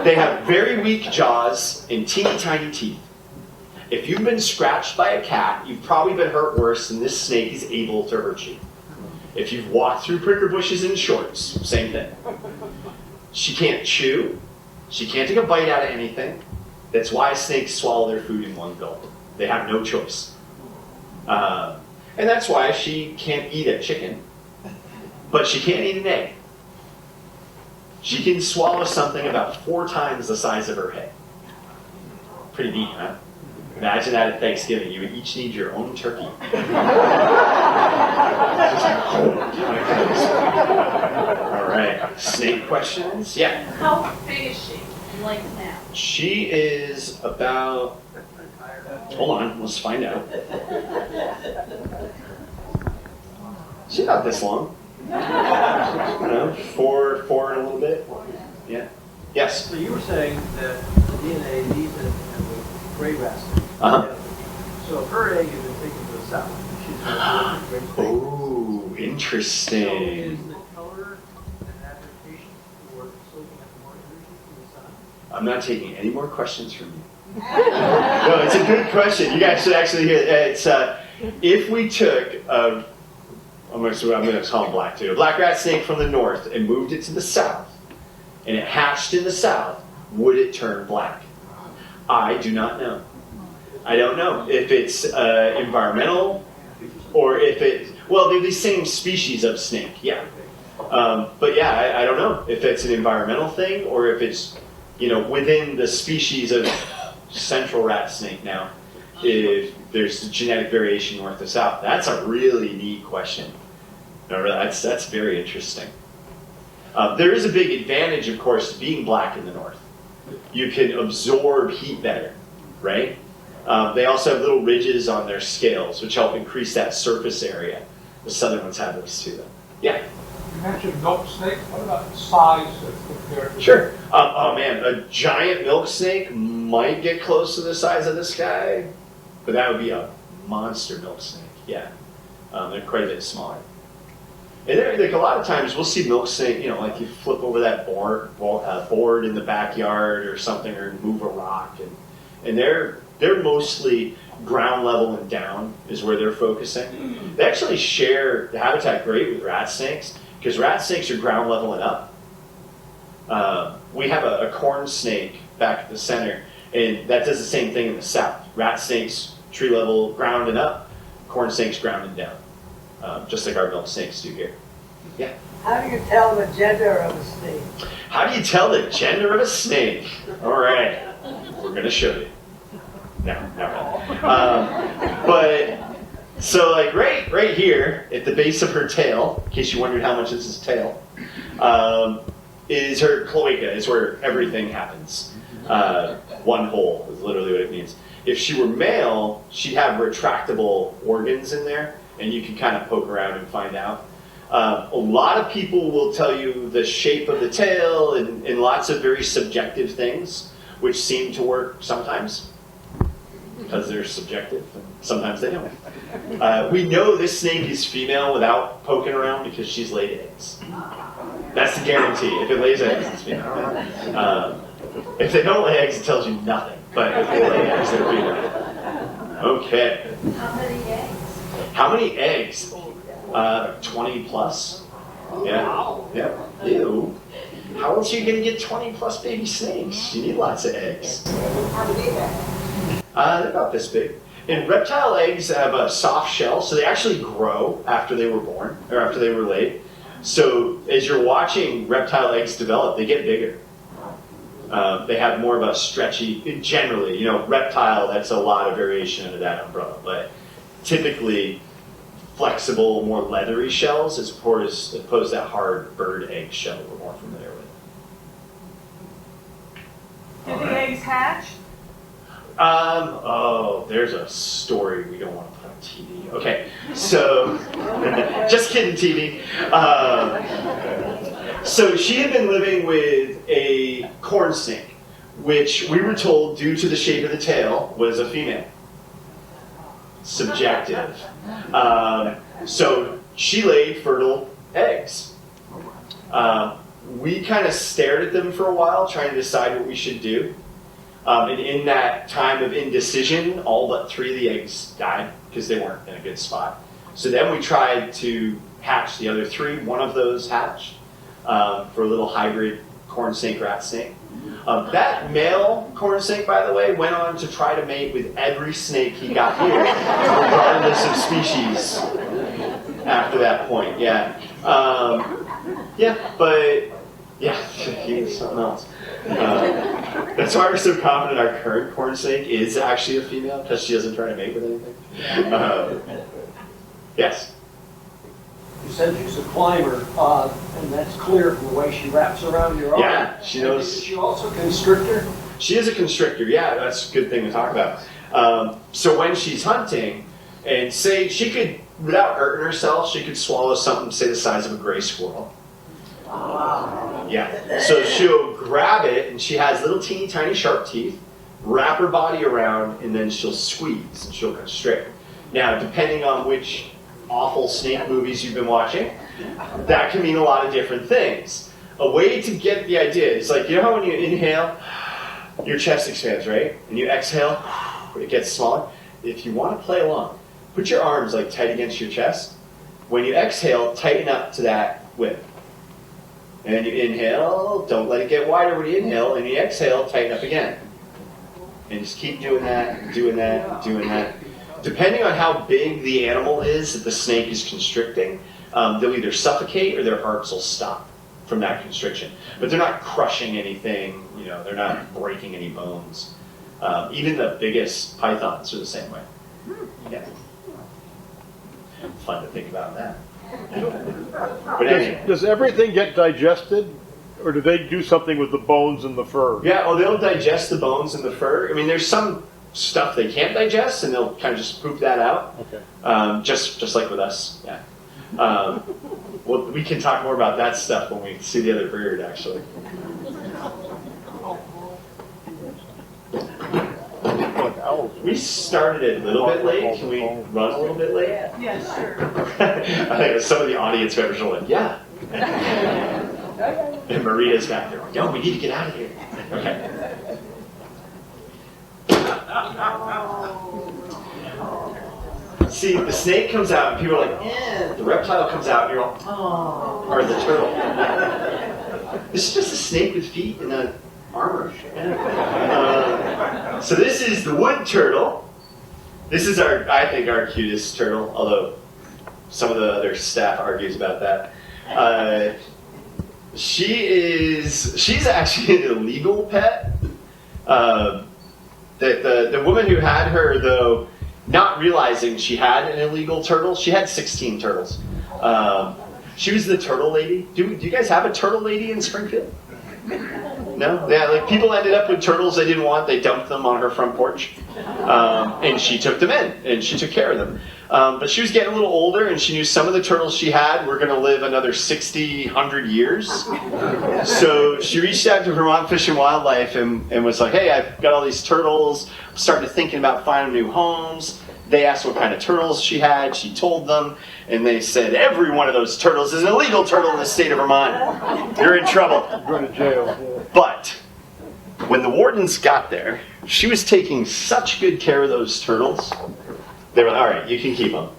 They have very weak jaws and teeny tiny teeth. If you've been scratched by a cat, you've probably been hurt worse than this snake is able to hurt you. If you've walked through pricker bushes in shorts, same thing. She can't chew. She can't take a bite out of anything. That's why snakes swallow their food in one gulp. They have no choice. And that's why she can't eat a chicken, but she can't eat an egg. She can swallow something about 4 times the size of her head. Pretty neat, huh? Imagine that at Thanksgiving. You would each need your own turkey. All right. Snake questions? Yeah. How big is she? Like now? She is about... Hold on. Let's find out. She's not this long. I don't know, four and a little bit. Yeah. Yes? So you were saying that the DNA leaves in the gray basket. Uh-huh. So if her egg had been taken to the south, she's going to be a great snake. Oh, So interesting. is the color an adaptation for soaking up more energy from the sun? I'm not taking any more questions from you. No, it's a good question. You guys should actually hear it. It's, if we took I'm going to call them black too. A black rat snake from the north and moved it to the south, and it hatched in the south, would it turn black? I do not know. I don't know if it's environmental or if it. Well, they're the same species of snake, yeah. But yeah, I don't know if it's an environmental thing or if it's within the species of central rat snake now. If there's genetic variation north to south, that's a really neat question. No, that's very interesting. There is a big advantage, of course, to being black in the north. You can absorb heat better, right? They also have little ridges on their scales, which help increase that surface area. The southern ones have those too, though. Yeah? You mentioned milk snake. What about the size compared to... Sure. Oh man, a giant milk snake might get close to the size of this guy, but that would be a monster milk snake, yeah. They're quite a bit smaller. And like a lot of times we'll see milk snake, like you flip over that board in the backyard or something, or move a rock, and they're mostly ground level and down is where they're focusing. They actually share the habitat great with rat snakes because rat snakes are ground level and up. We have a corn snake back at the center, and that does the same thing in the south. Rat snakes tree level, ground and up. Corn snakes ground and down. Just like our milk snakes do here. Yeah. How do you tell the gender of a snake? How do you tell the gender of a snake? All right, we're gonna show you. No, not really. But so like right here at the base of her tail, in case you wondered how much this is tail, is her cloaca. Is where everything happens. One hole is literally what it means. If she were male, she'd have retractable organs in there, and you can kind of poke around and find out. A lot of people will tell you the shape of the tail and lots of very subjective things, which seem to work sometimes, because they're subjective, and sometimes they don't. We know this snake is female without poking around because she's laid eggs. That's the guarantee. If it lays eggs, it's female. If they don't lay eggs, it tells you nothing. But if they lay eggs, they're female. Okay. How many eggs? How many eggs? 20 plus. Yeah. Yeah. Ew. How else are you going to get 20 plus baby snakes? You need lots of eggs. How big are they? They're about this big. And reptile eggs have a soft shell, so they actually grow after they were born, or after they were laid. So as you're watching reptile eggs develop, they get bigger. They have more of a stretchy, generally, reptile, that's a lot of variation under that umbrella, but typically flexible, more leathery shells as opposed to that hard bird egg shell we're more familiar with. Do the eggs hatch? There's a story we don't want to put on TV. Okay, so, just kidding, TV. So she had been living with a corn snake, which we were told, due to the shape of the tail, was a female. Subjective. So she laid fertile eggs. We kind of stared at them for a while, trying to decide what we should do. And in that time of indecision, all but 3 of the eggs died because they weren't in a good spot. So then we tried to hatched the other 3. One of those hatched for a little hybrid corn snake, rat snake. That male corn snake, by the way, went on to try to mate with every snake he got here, regardless of species. After that point, yeah. He was something else. That's why we're so confident our current corn snake is actually a female, because she doesn't try to mate with anything. Yes? You said she's a climber, and that's clear from the way she wraps around your arm. Yeah, she knows. Is she also a constrictor? She is a constrictor, yeah, that's a good thing to talk about. So when she's hunting, and say she could, without hurting herself, she could swallow something, say the size of a gray squirrel. Yeah, so she'll grab it, and she has little teeny tiny sharp teeth, wrap her body around, and then she'll squeeze, and she'll constrict. Now, depending on which awful snake movies you've been watching, that can mean a lot of different things. A way to get the idea is like, you know how when you inhale, your chest expands, right? And you exhale, it gets smaller. If you want to play along, put your arms like tight against your chest. When you exhale, tighten up to that width. And then you inhale, don't let it get wider when you inhale, and you exhale, tighten up again. And just keep doing that, doing that, doing that. Depending on how big the animal is that the snake is constricting, they'll either suffocate or their hearts will stop from that constriction. But they're not crushing anything, you know, they're not breaking any bones. Even the biggest pythons are the same way. Yeah. Fun to think about that. But anyway. Does everything get digested, or do they do something with the bones and the fur? Yeah, well, they'll digest the bones and the fur. I mean, there's some stuff they can't digest, and they'll kind of just poop that out. Okay. Just like with us, yeah. Well, we can talk more about that stuff when we see the other bird, actually. We started a little bit late. Can we run a little bit late? Yeah, sure. I think some of the audience members are like, yeah. And Maria's back there like, no, we need to get out of here. Okay. See, the snake comes out and people are like, eh. The reptile comes out and you're like, oh. Or the turtle. This is just a snake with feet and an armor. So this is the wood turtle. This is I think our cutest turtle, although some of the other staff argues about that. She's actually an illegal pet. The woman who had her, though, not realizing she had an illegal turtle, she had 16 turtles. She was the turtle lady. Do you guys have a turtle lady in Springfield? No? Yeah, like people ended up with turtles they didn't want, they dumped them on her front porch. And she took them in, and she took care of them. But she was getting a little older, and she knew some of the turtles she had were going to live another 60, 100 years. So she reached out to Vermont Fish and Wildlife and was like, hey, I've got all these turtles. I'm starting to thinking about finding new homes. They asked what kind of turtles she had. She told them, and they said, every one of those turtles is an illegal turtle in the state of Vermont. You're in trouble. You're going to jail. But when the wardens got there, she was taking such good care of those turtles. They were like, all right, you can keep them.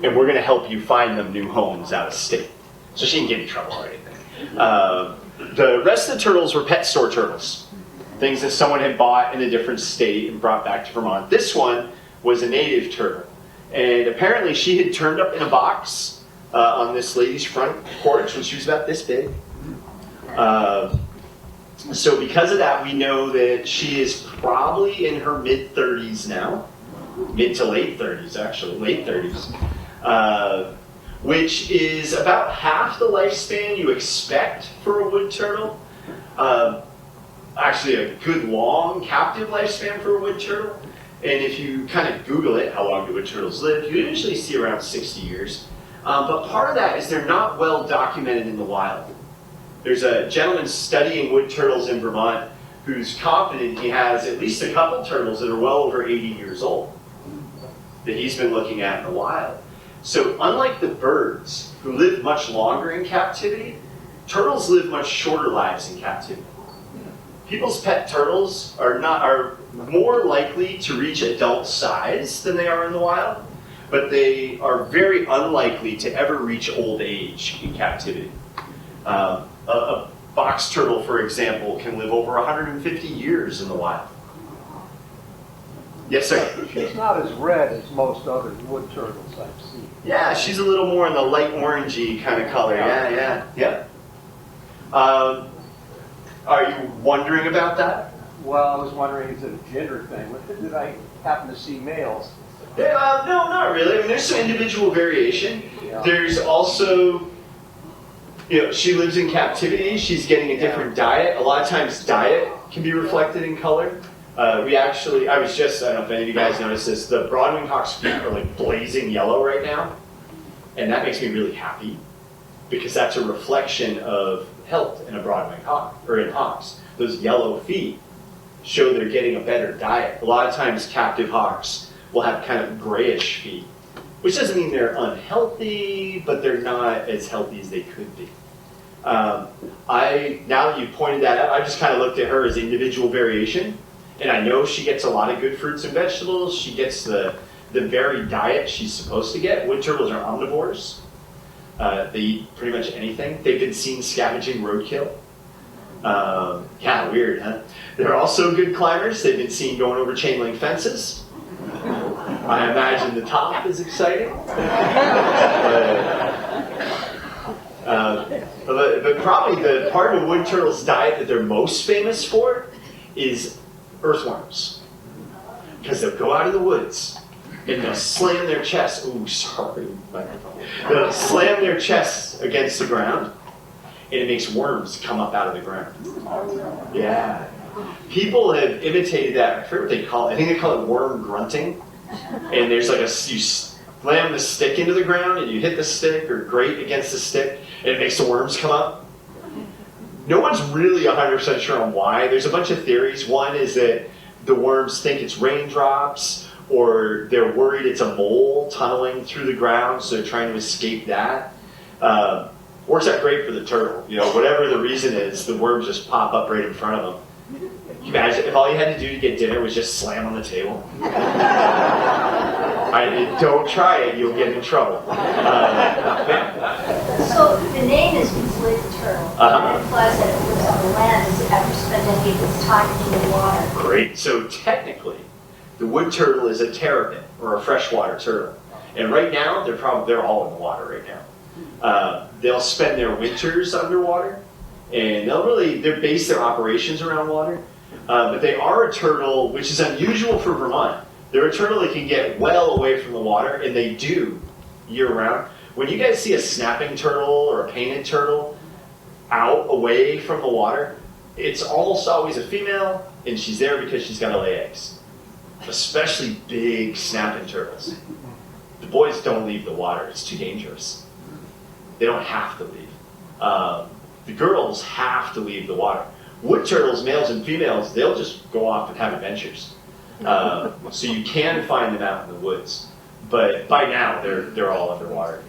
And we're going to help you find them new homes out of state. So she didn't get in trouble or anything. The rest of the turtles were pet store turtles. Things that someone had bought in a different state and brought back to Vermont. This one was a native turtle. And apparently she had turned up in a box on this lady's front porch when she was about this big. So because of that, we know that she is probably in her mid-30s now. Mid to late 30s, actually, late 30s. Which is about half the lifespan you expect for a wood turtle. Actually, a good long captive lifespan for a wood turtle. And if you kind of Google it, how long do wood turtles live, you usually see around 60 years. But part of that is they're not well documented in the wild. There's a gentleman studying wood turtles in Vermont who's confident he has at least a couple turtles that are well over 80 years old that he's been looking at in the wild. So unlike the birds, who live much longer in captivity, turtles live much shorter lives in captivity. People's pet turtles are more likely to reach adult size than they are in the wild, but they are very unlikely to ever reach old age in captivity. A box turtle, for example, can live over 150 years in the wild. Yes, sir? She's not as red as most other wood turtles I've seen. Yeah, she's a little more in the light orangey kind of color. Yeah. Are you wondering about that? Well, I was wondering, is it a gender thing? Did I happen to see males? Yeah, no, not really. I mean, there's some individual variation. Yeah. There's also, she lives in captivity. She's getting a different diet. A lot of times diet can be reflected in color. I don't know if any of you guys noticed this, the broadwing hawk's feet are like blazing yellow right now. And that makes me really happy because that's a reflection of health in a broadwing hawk, or in hawks. Those yellow feet show they're getting a better diet. A lot of times captive hawks will have kind of grayish feet, which doesn't mean they're unhealthy, but they're not as healthy as they could be. Now that you pointed that out, I just kind of looked at her as individual variation, and I know she gets a lot of good fruits and vegetables. She gets the very diet she's supposed to get. Wood turtles are omnivores. They eat pretty much anything. They've been seen scavenging roadkill. Weird, huh? They're also good climbers. They've been seen going over chain link fences. I imagine the top is exciting. But probably the part of a wood turtle's diet that they're most famous for is earthworms. Because they'll go out of the woods and they'll slam their chest. Ooh, sorry, microphone. They'll slam their chests against the ground, and it makes worms come up out of the ground. Yeah. People have imitated that. I forget what they call it. I think they call it worm grunting. And there's like you slam the stick into the ground, and you hit the stick or grate against the stick, and it makes the worms come up. No one's really 100% sure on why. There's a bunch of theories. One is that the worms think it's raindrops, or they're worried it's a mole tunneling through the ground, so they're trying to escape that. Works out great for the turtle. Whatever the reason is, the worms just pop up right in front of them. Can you imagine if all you had to do to get dinner was just slam on the table? Don't try it, you'll get in trouble. So the name is wood turtle. It implies that it lives on the land. Does it ever spend any of its time in the water? Great. So technically, the wood turtle is a terrapin, or a freshwater turtle. And right now, they're all in the water right now. They'll spend their winters underwater, and they base their operations around water. But they are a turtle, which is unusual for Vermont. They're a turtle that can get well away from the water, and they do year-round. When you guys see a snapping turtle or a painted turtle out away from the water, it's almost always a female, and she's there because she's got to lay eggs. Especially big snapping turtles. The boys don't leave the water. It's too dangerous. They don't have to leave. The girls have to leave the water. Wood turtles, males and females, they'll just go off and have adventures. So you can find them out in the woods. But by now, they're all underwater.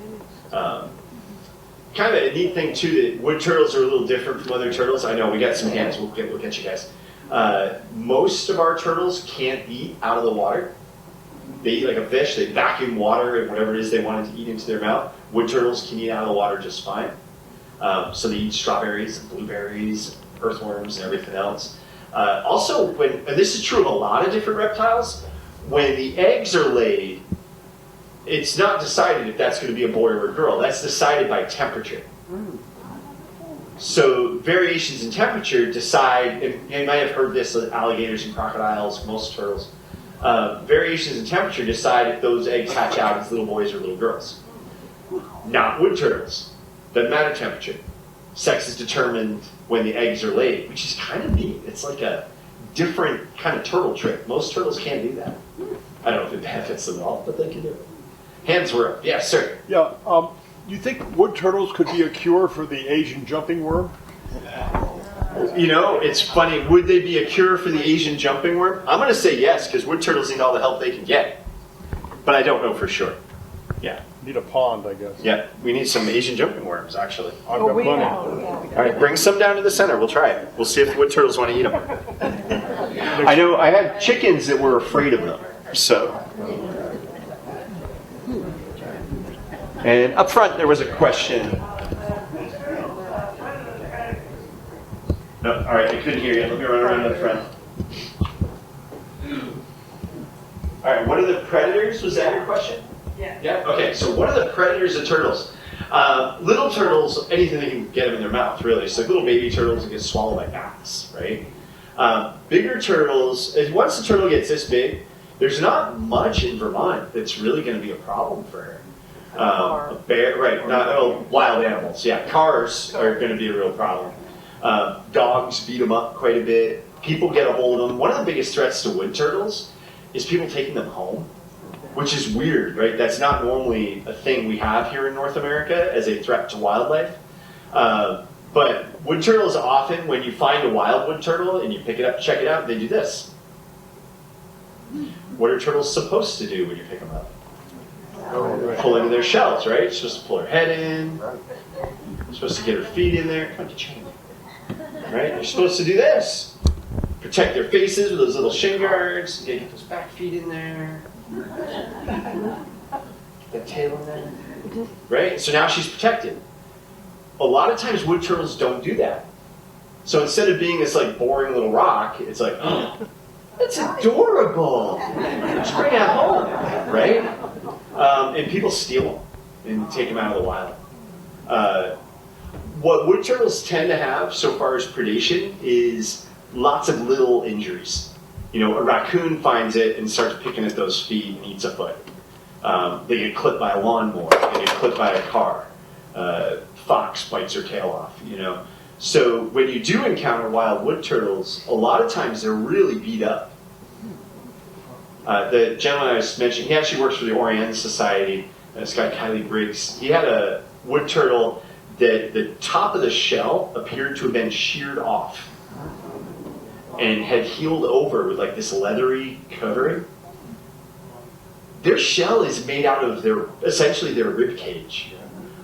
Kind of a neat thing, too, that wood turtles are a little different from other turtles. I know, we got some hands. We'll get you guys. Most of our turtles can't eat out of the water. They eat like a fish. They vacuum water and whatever it is they wanted to eat into their mouth. Wood turtles can eat out of the water just fine. So they eat strawberries and blueberries, earthworms, and everything else. Also, and this is true of a lot of different reptiles, when the eggs are laid, it's not decided if that's going to be a boy or a girl. That's decided by temperature. So variations in temperature decide, and you might have heard this with alligators and crocodiles, most turtles, variations in temperature decide if those eggs hatch out as little boys or little girls. Not wood turtles. Doesn't matter temperature. Sex is determined when the eggs are laid, which is kind of neat. It's like a different kind of turtle trick. Most turtles can't do that. I don't know if it benefits them at all, but they can do it. Hands were up. Yes, sir. Yeah. You think wood turtles could be a cure for the Asian jumping worm? It's funny. Would they be a cure for the Asian jumping worm? I'm going to say yes, because wood turtles need all the help they can get. But I don't know for sure. Yeah. Need a pond, I guess. Yeah, we need some Asian jumping worms, actually. I've got plenty. All right, bring some down to the center. We'll try it. We'll see if the wood turtles want to eat them. I know I had chickens that were afraid of them, so. And up front, there was a question. No, all right, I couldn't hear you. Let me run around the front. All right, what are the predators? Was that your question? Yeah. Yeah. Okay. So what are the predators of turtles? Little turtles, anything that can get them in their mouth, really. So little baby turtles that get swallowed by bats, right? Bigger turtles. Once the turtle gets this big, there's not much in Vermont that's really going to be a problem for her. A bear, right? Wild animals. Yeah, cars are going to be a real problem. Dogs beat them up quite a bit. People get a hold of them. One of the biggest threats to wood turtles is people taking them home, which is weird, right? That's not normally a thing we have here in North America as a threat to wildlife. But wood turtles often, when you find a wild wood turtle and you pick it up, check it out, they do this. What are turtles supposed to do when you pick them up? Pull into their shells, right? You're supposed to pull her head in. You're supposed to get her feet in there. Come on, get your hand in. Right? You're supposed to do this. Protect their faces with those little shin guards. You gotta get those back feet in there. Get that tail in there. Right? So now she's protected. A lot of times wood turtles don't do that. So instead of being this like boring little rock, it's like, oh, that's adorable. Let's bring it home. Right? And people steal them and take them out of the wild. What wood turtles tend to have so far as predation is lots of little injuries. You know, a raccoon finds it and starts picking at those feet and eats a foot. They get clipped by a lawnmower. They get clipped by a car. Fox bites her tail off, you know. So when you do encounter wild wood turtles, a lot of times they're really beat up. The gentleman I was mentioning, he actually works for the Oriental Society. This guy, Kylie Briggs, he had a wood turtle that the top of the shell appeared to have been sheared off and had healed over with like this leathery covering. Their shell is made out of essentially their rib cage.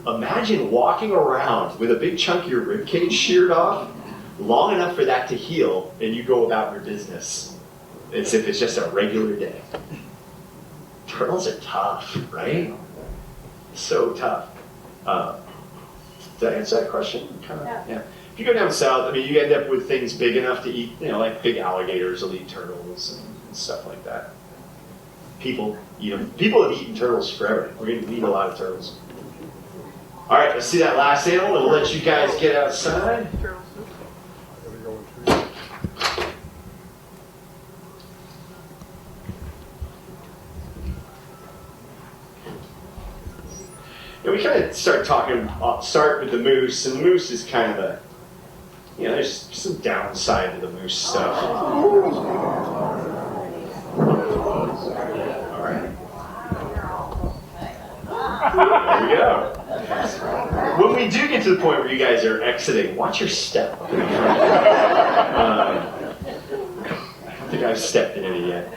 Imagine walking around with a big chunk of your rib cage sheared off long enough for that to heal and you go about your business as if it's just a regular day. Turtles are tough, right? So tough. Did I answer that question? Yeah. If you go down south, I mean, you end up with things big enough to eat, you know, like big alligators will eat turtles and stuff like that. People have eaten turtles forever. We're going to eat a lot of turtles. All right, let's see that last animal, and we'll let you guys get outside. And we kind of start with the moose, and the moose is kind of a, you know, there's some downside to the moose stuff. All right. There we go. When we do get to the point where you guys are exiting, watch your step. I don't think I've stepped in any yet.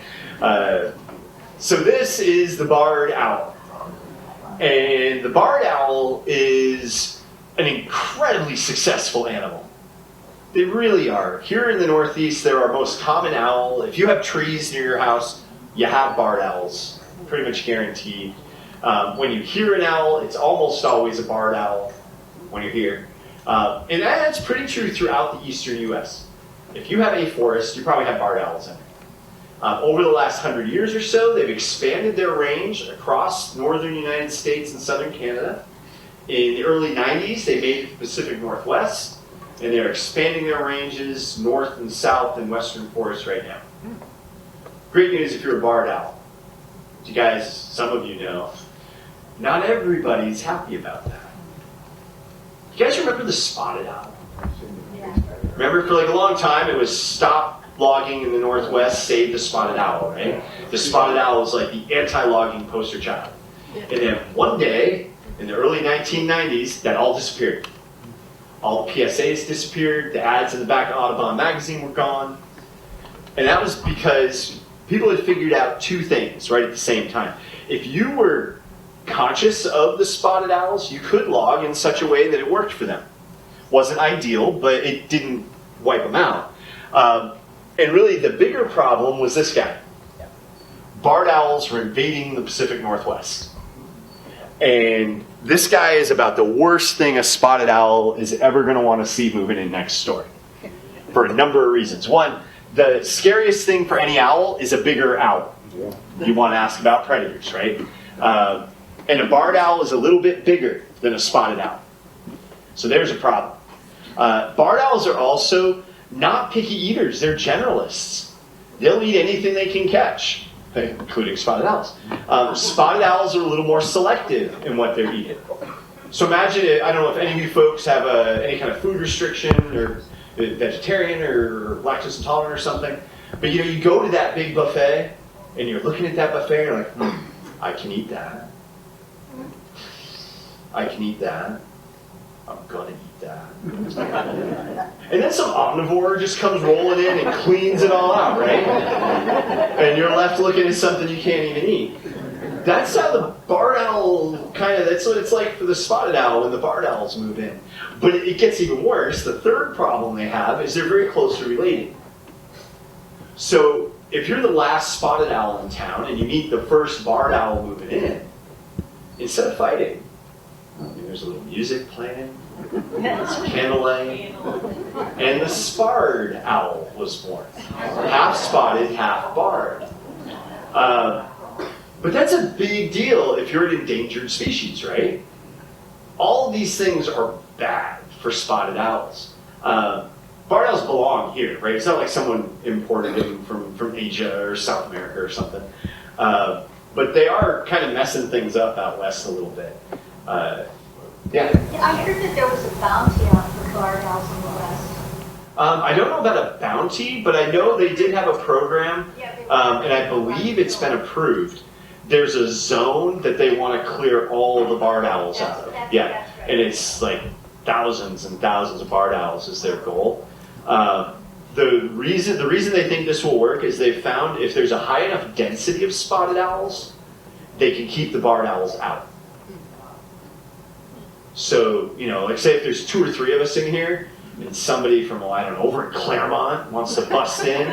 So this is the barred owl. And the barred owl is an incredibly successful animal. They really are. Here in the Northeast, they're our most common owl. If you have trees near your house, you have barred owls. Pretty much guaranteed. When you hear an owl, it's almost always a barred owl when you're here. And that's pretty true throughout the eastern U.S. If you have a forest, you probably have barred owls in it. Over the last 100 years or so, they've expanded their range across northern United States and southern Canada. In the early 90s, they made it to the Pacific Northwest, and they're expanding their ranges north and south in western forests right now. Great news if you're a barred owl. You guys, some of you know, not everybody's happy about that. You guys remember the spotted owl? Yeah. Remember for like a long time it was stop logging in the Northwest, save the spotted owl, right? The spotted owl was like the anti-logging poster child. And then one day, in the early 1990s, that all disappeared. All the PSAs disappeared, the ads in the back of Audubon magazine were gone. And that was because people had figured out two things right at the same time. If you were conscious of the spotted owls, you could log in such a way that it worked for them. Wasn't ideal, but it didn't wipe them out. And really the bigger problem was this guy. Barred owls were invading the Pacific Northwest. And this guy is about the worst thing a spotted owl is ever going to want to see moving in next door, for a number of reasons. One, the scariest thing for any owl is a bigger owl. You want to ask about predators, right? And a barred owl is a little bit bigger than a spotted owl. So there's a problem. Barred owls are also not picky eaters. They're generalists. They'll eat anything they can catch, including spotted owls. Spotted owls are a little more selective in what they're eating. So imagine, I don't know if any of you folks have any kind of food restriction, or vegetarian or lactose intolerant or something, but you go to that big buffet and you're looking at that buffet and you're like, I can eat that. I can eat that. I'm gonna eat that. And then some omnivore just comes rolling in and cleans it all out, right? And you're left looking at something you can't even eat. That's how the barred owl that's what it's like for the spotted owl when the barred owls move in. But it gets even worse. The third problem they have is they're very closely related. So if you're the last spotted owl in town and you meet the first barred owl moving in, instead of fighting, there's a little music playing, some candlelight, and the sparred owl was born. Half spotted, half barred. But that's a big deal if you're an endangered species, right? All of these things are bad for spotted owls. Barred owls belong here, right? It's not like someone imported them from Asia or South America or something. But they are kind of messing things up out west a little bit. Yeah. I heard that there was a bounty on for barred owls in the West. I don't know about a bounty, but I know they did have a program, and I believe it's been approved. There's a zone that they want to clear all the barred owls out of. Yeah, and it's like thousands and thousands of barred owls is their goal. The reason they think this will work is they found if there's a high enough density of spotted owls, they can keep the barred owls out. So, like say if there's 2 or 3 of us in here, and somebody from, over in Claremont wants to bust in,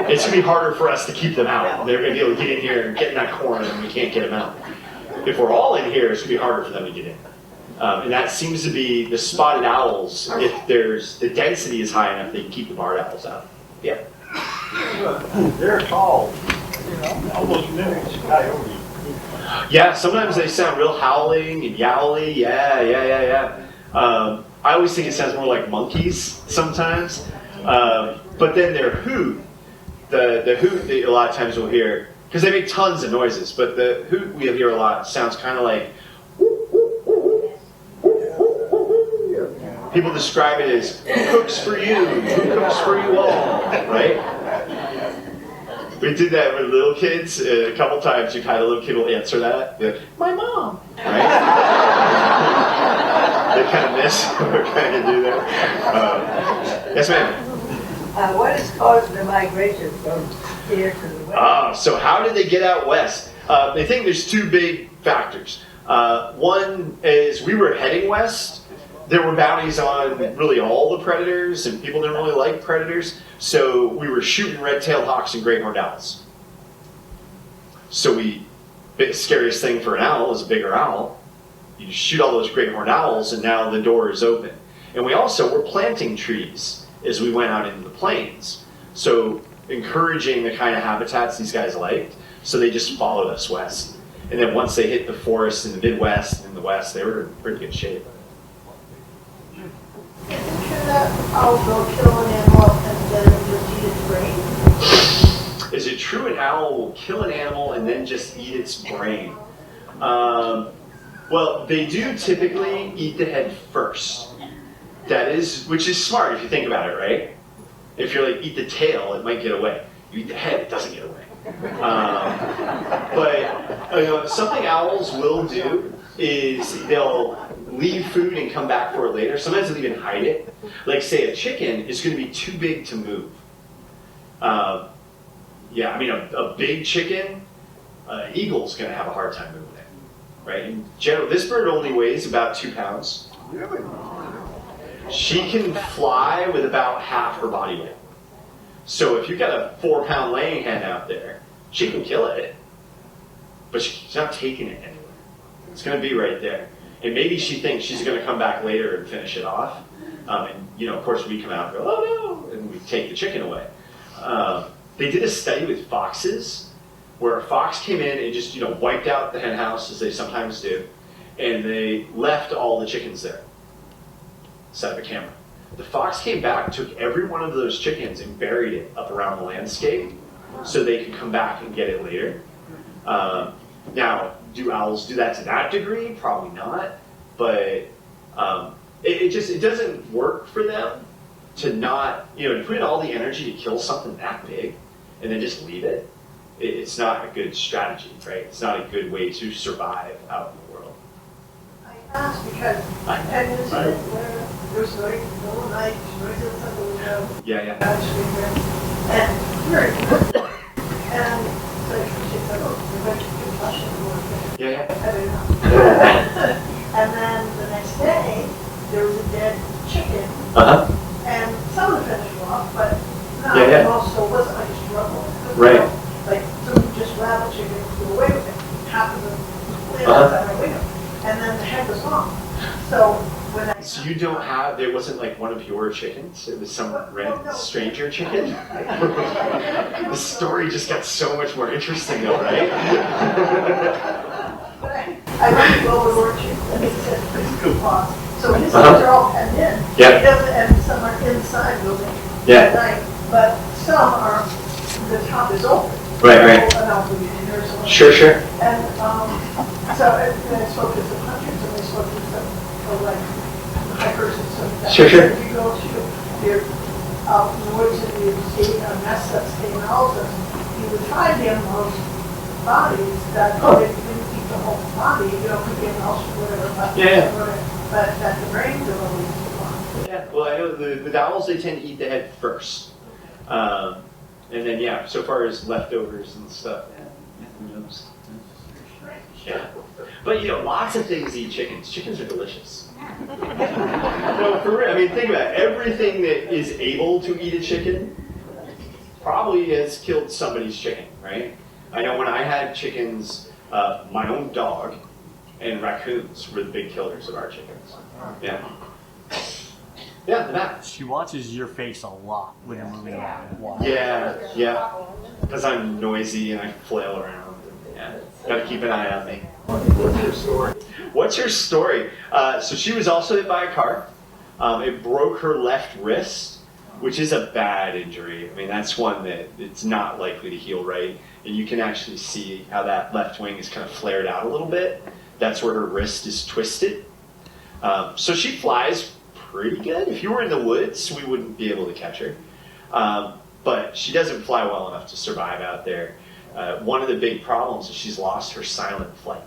it's going to be harder for us to keep them out. They're going to be able to get in here and get in that corner and we can't get them out. If we're all in here, it's going to be harder for them to get in. And that seems to be the spotted owls. If the density is high enough, they can keep the barred owls out. Yeah. They're tall, almost mimics coyote. Yeah, sometimes they sound real howling and yowly. Yeah. I always think it sounds more like monkeys sometimes. But then their hoot, the hoot that a lot of times we'll hear, because they make tons of noises, but the hoot we'll hear a lot sounds kind of like, people describe it as, who cooks for you? Who cooks for you all? Right? We did that with little kids a couple times. You've had a little kid will answer that. Like, my mom. Right? They kind of miss what we're trying to do there. Yes, ma'am. What has caused the migration from here to the west? So how did they get out west? They think there's 2 big factors. One is we were heading west. There were bounties on really all the predators, and people didn't really like predators. So we were shooting red-tailed hawks and great horned owls. So the scariest thing for an owl is a bigger owl. You shoot all those great horned owls, and now the door is open. And we also were planting trees as we went out into the plains. So encouraging the kind of habitats these guys liked. So they just followed us west. And then once they hit the forests in the Midwest and the West, they were in pretty good shape. Isn't true that owls will kill an animal and then just eat its brain? Is it true an owl will kill an animal and then just eat its brain? Well, they do typically eat the head first. Which is smart if you think about it, right? If you're like, eat the tail, it might get away. You eat the head, it doesn't get away. But something owls will do is they'll leave food and come back for it later. Sometimes they'll even hide it. Like say a chicken is going to be too big to move. A big chicken, eagle's going to have a hard time moving it, right? In general, this bird only weighs about 2 pounds. Really? She can fly with about half her body weight. So if you've got a 4-pound laying hen out there, she can kill it, but she's not taking it anywhere. It's going to be right there. And maybe she thinks she's going to come back later and finish it off. And, you know, of course, we come out and go, oh no, and we take the chicken away. They did a study with foxes where a fox came in and just, you know, wiped out the hen house, as they sometimes do, and they left all the chickens there. Set up a camera. The fox came back, took every one of those chickens and buried it up around the landscape so they could come back and get it later. Now, do owls do that to that degree? Probably not. But it doesn't work for them to not, you know, to put in all the energy to kill something that big and then just leave it. It's not a good strategy, right? It's not a good way to survive out in the world. I asked because I had an incident where there was like middle of the night, noise outside the window. Yeah. And very good. And so she said, oh, you're going to get flush in the morning. Yeah. I don't know. And then the next day, there was a dead chicken. And some of the finished off, but not most, so it wasn't like a struggle. Right. Like some just rabbit chicken flew away with it. Half of them flew outside my window. And then the head was gone. So when I... So you don't have, it wasn't like one of your chickens? It was some random stranger chicken? The story just got so much more interesting though, right? But I went to go over to and he said, please go on. So his things are all penned in. Yeah. He doesn't, and some are inside building Yeah. at night, but some are, the top is open. Right. Sure. And so I spoke to some hunters and they spoke to some like hikers and stuff like that. Sure. If you go to your out in the woods and you see a nest that's staying houses, you would find in those bodies that they didn't eat the whole body, you know, could be an ulcer or whatever, but that the brains are always gone. Yeah, well, I know the owls, they tend to eat the head first. And then, so far as leftovers and stuff, who knows? Yeah. But, you know, lots of things eat chickens. Chickens are delicious. No, for real. I mean, think about it. Everything that is able to eat a chicken probably has killed somebody's chicken, right? I know when I had chickens, my own dog and raccoons were the big killers of our chickens. Yeah. Yeah, the bat. She watches your face a lot when you're moving around. Wow. Yeah. Because I'm noisy and I flail around. Yeah. Gotta keep an eye on me. What's her story? So she was also hit by a car. It broke her left wrist, which is a bad injury. I mean, that's one that it's not likely to heal right. And you can actually see how that left wing is kind of flared out a little bit. That's where her wrist is twisted. So she flies pretty good. If you were in the woods, we wouldn't be able to catch her. But she doesn't fly well enough to survive out there. One of the big problems is she's lost her silent flight.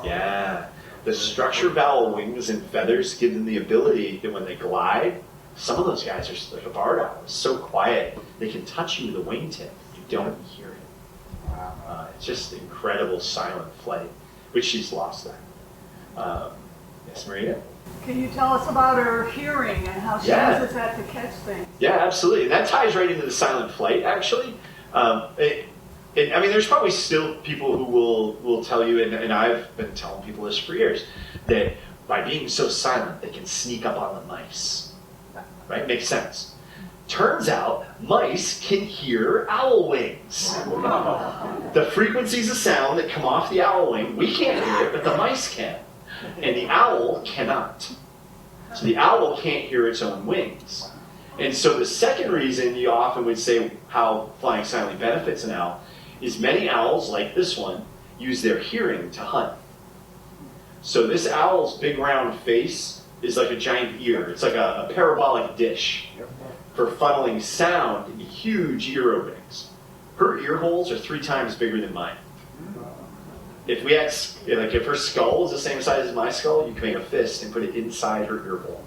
Yeah. The structure vowel wings and feathers give them the ability that when they glide, some of those guys are like a barred owl. It's so quiet, they can touch you with a wingtip. You don't hear it. It's just incredible silent flight, which she's lost that. Yes, Maria? Can you tell us about her hearing and how she uses that to catch things? Yeah, absolutely. And that ties right into the silent flight, actually. I mean, there's probably still people who will tell you, and I've been telling people this for years, that by being so silent, they can sneak up on the mice. Right? Makes sense. Turns out, mice can hear owl wings. The frequencies of sound that come off the owl wing, we can't hear it, but the mice can. And the owl cannot. So the owl can't hear its own wings. And so the second reason you often would say how flying silently benefits an owl is many owls, like this one, use their hearing to hunt. So this owl's big round face is like a giant ear. It's like a parabolic dish for funneling sound into huge ear openings. Her ear holes are 3 times bigger than mine. If we had, if her skull was the same size as my skull, you could make a fist and put it inside her ear hole.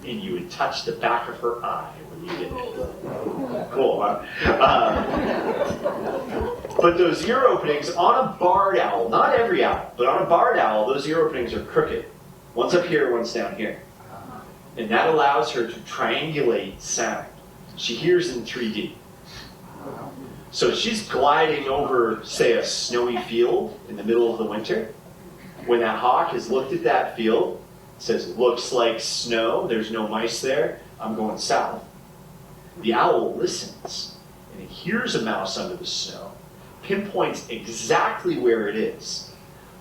And you would touch the back of her eye when you did it. Cool, huh? But those ear openings on a barred owl, not every owl, but on a barred owl, those ear openings are crooked. One's up here, one's down here. And that allows her to triangulate sound. She hears in 3D. So she's gliding over, say, a snowy field in the middle of the winter. When that hawk has looked at that field, says, looks like snow, there's no mice there, I'm going south. The owl listens, and it hears a mouse under the snow, pinpoints exactly where it is,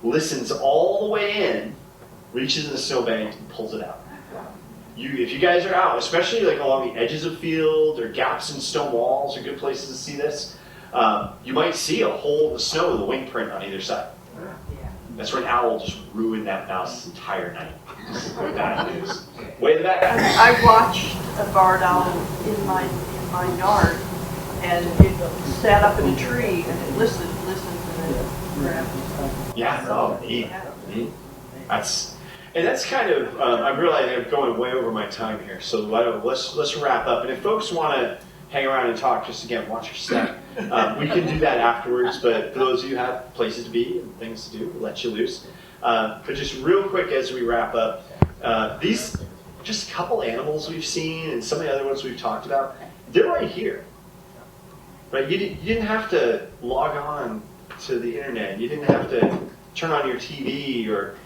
listens all the way in, reaches in the snowbank, and pulls it out. If you guys are out, especially like along the edges of field or gaps in stone walls are good places to see this, you might see a hole in the snow with a wing print on either side. That's where an owl just ruined that mouse's entire night. Bad news. Way in the back. I watched a barred owl in my yard, and it sat up in a tree and it listened, and then grabbed. Yeah. Oh, neat. That's kind of. I'm realizing I'm going way over my time here, so let's wrap up. And if folks want to hang around and talk, just again, watch your step. We can do that afterwards, but for those of you who have places to be and things to do, we'll let you loose. But just real quick as we wrap up, these just a couple animals we've seen and some of the other ones we've talked about, they're right here. Right? You didn't have to log on to the internet. You didn't have to turn on your TV or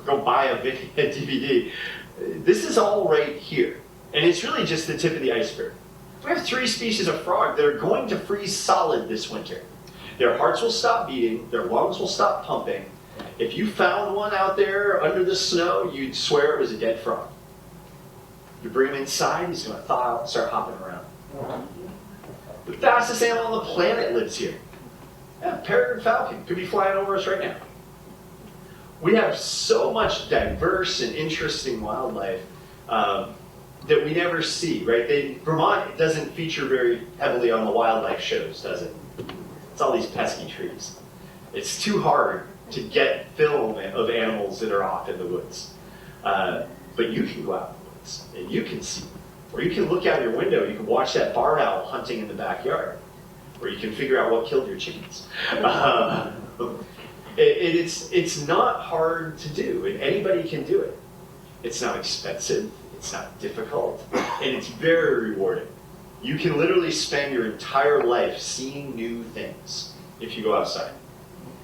go buy a DVD. This is all right here. And it's really just the tip of the iceberg. We have 3 species of frog that are going to freeze solid this winter. Their hearts will stop beating, their lungs will stop pumping. If you found one out there under the snow, you'd swear it was a dead frog. You bring him inside, he's going to thaw out and start hopping around. The fastest animal on the planet lives here. Yeah, peregrine falcon could be flying over us right now. We have so much diverse and interesting wildlife that we never see, right? Vermont doesn't feature very heavily on the wildlife shows, does it? It's all these pesky trees. It's too hard to get film of animals that are off in the woods. But you can go out in the woods, and you can see. Or you can look out your window, you can watch that barn owl hunting in the backyard. Or you can figure out what killed your chickens. It's not hard to do, and anybody can do it. It's not expensive. It's not difficult, and it's very rewarding. You can literally spend your entire life seeing new things if you go outside.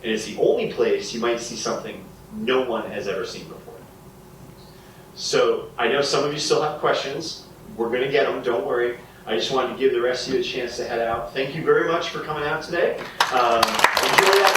And it's the only place you might see something no one has ever seen before. So I know some of you still have questions. We're going to get them, don't worry. I just wanted to give the rest of you a chance to head out. Thank you very much for coming out today. Enjoy that.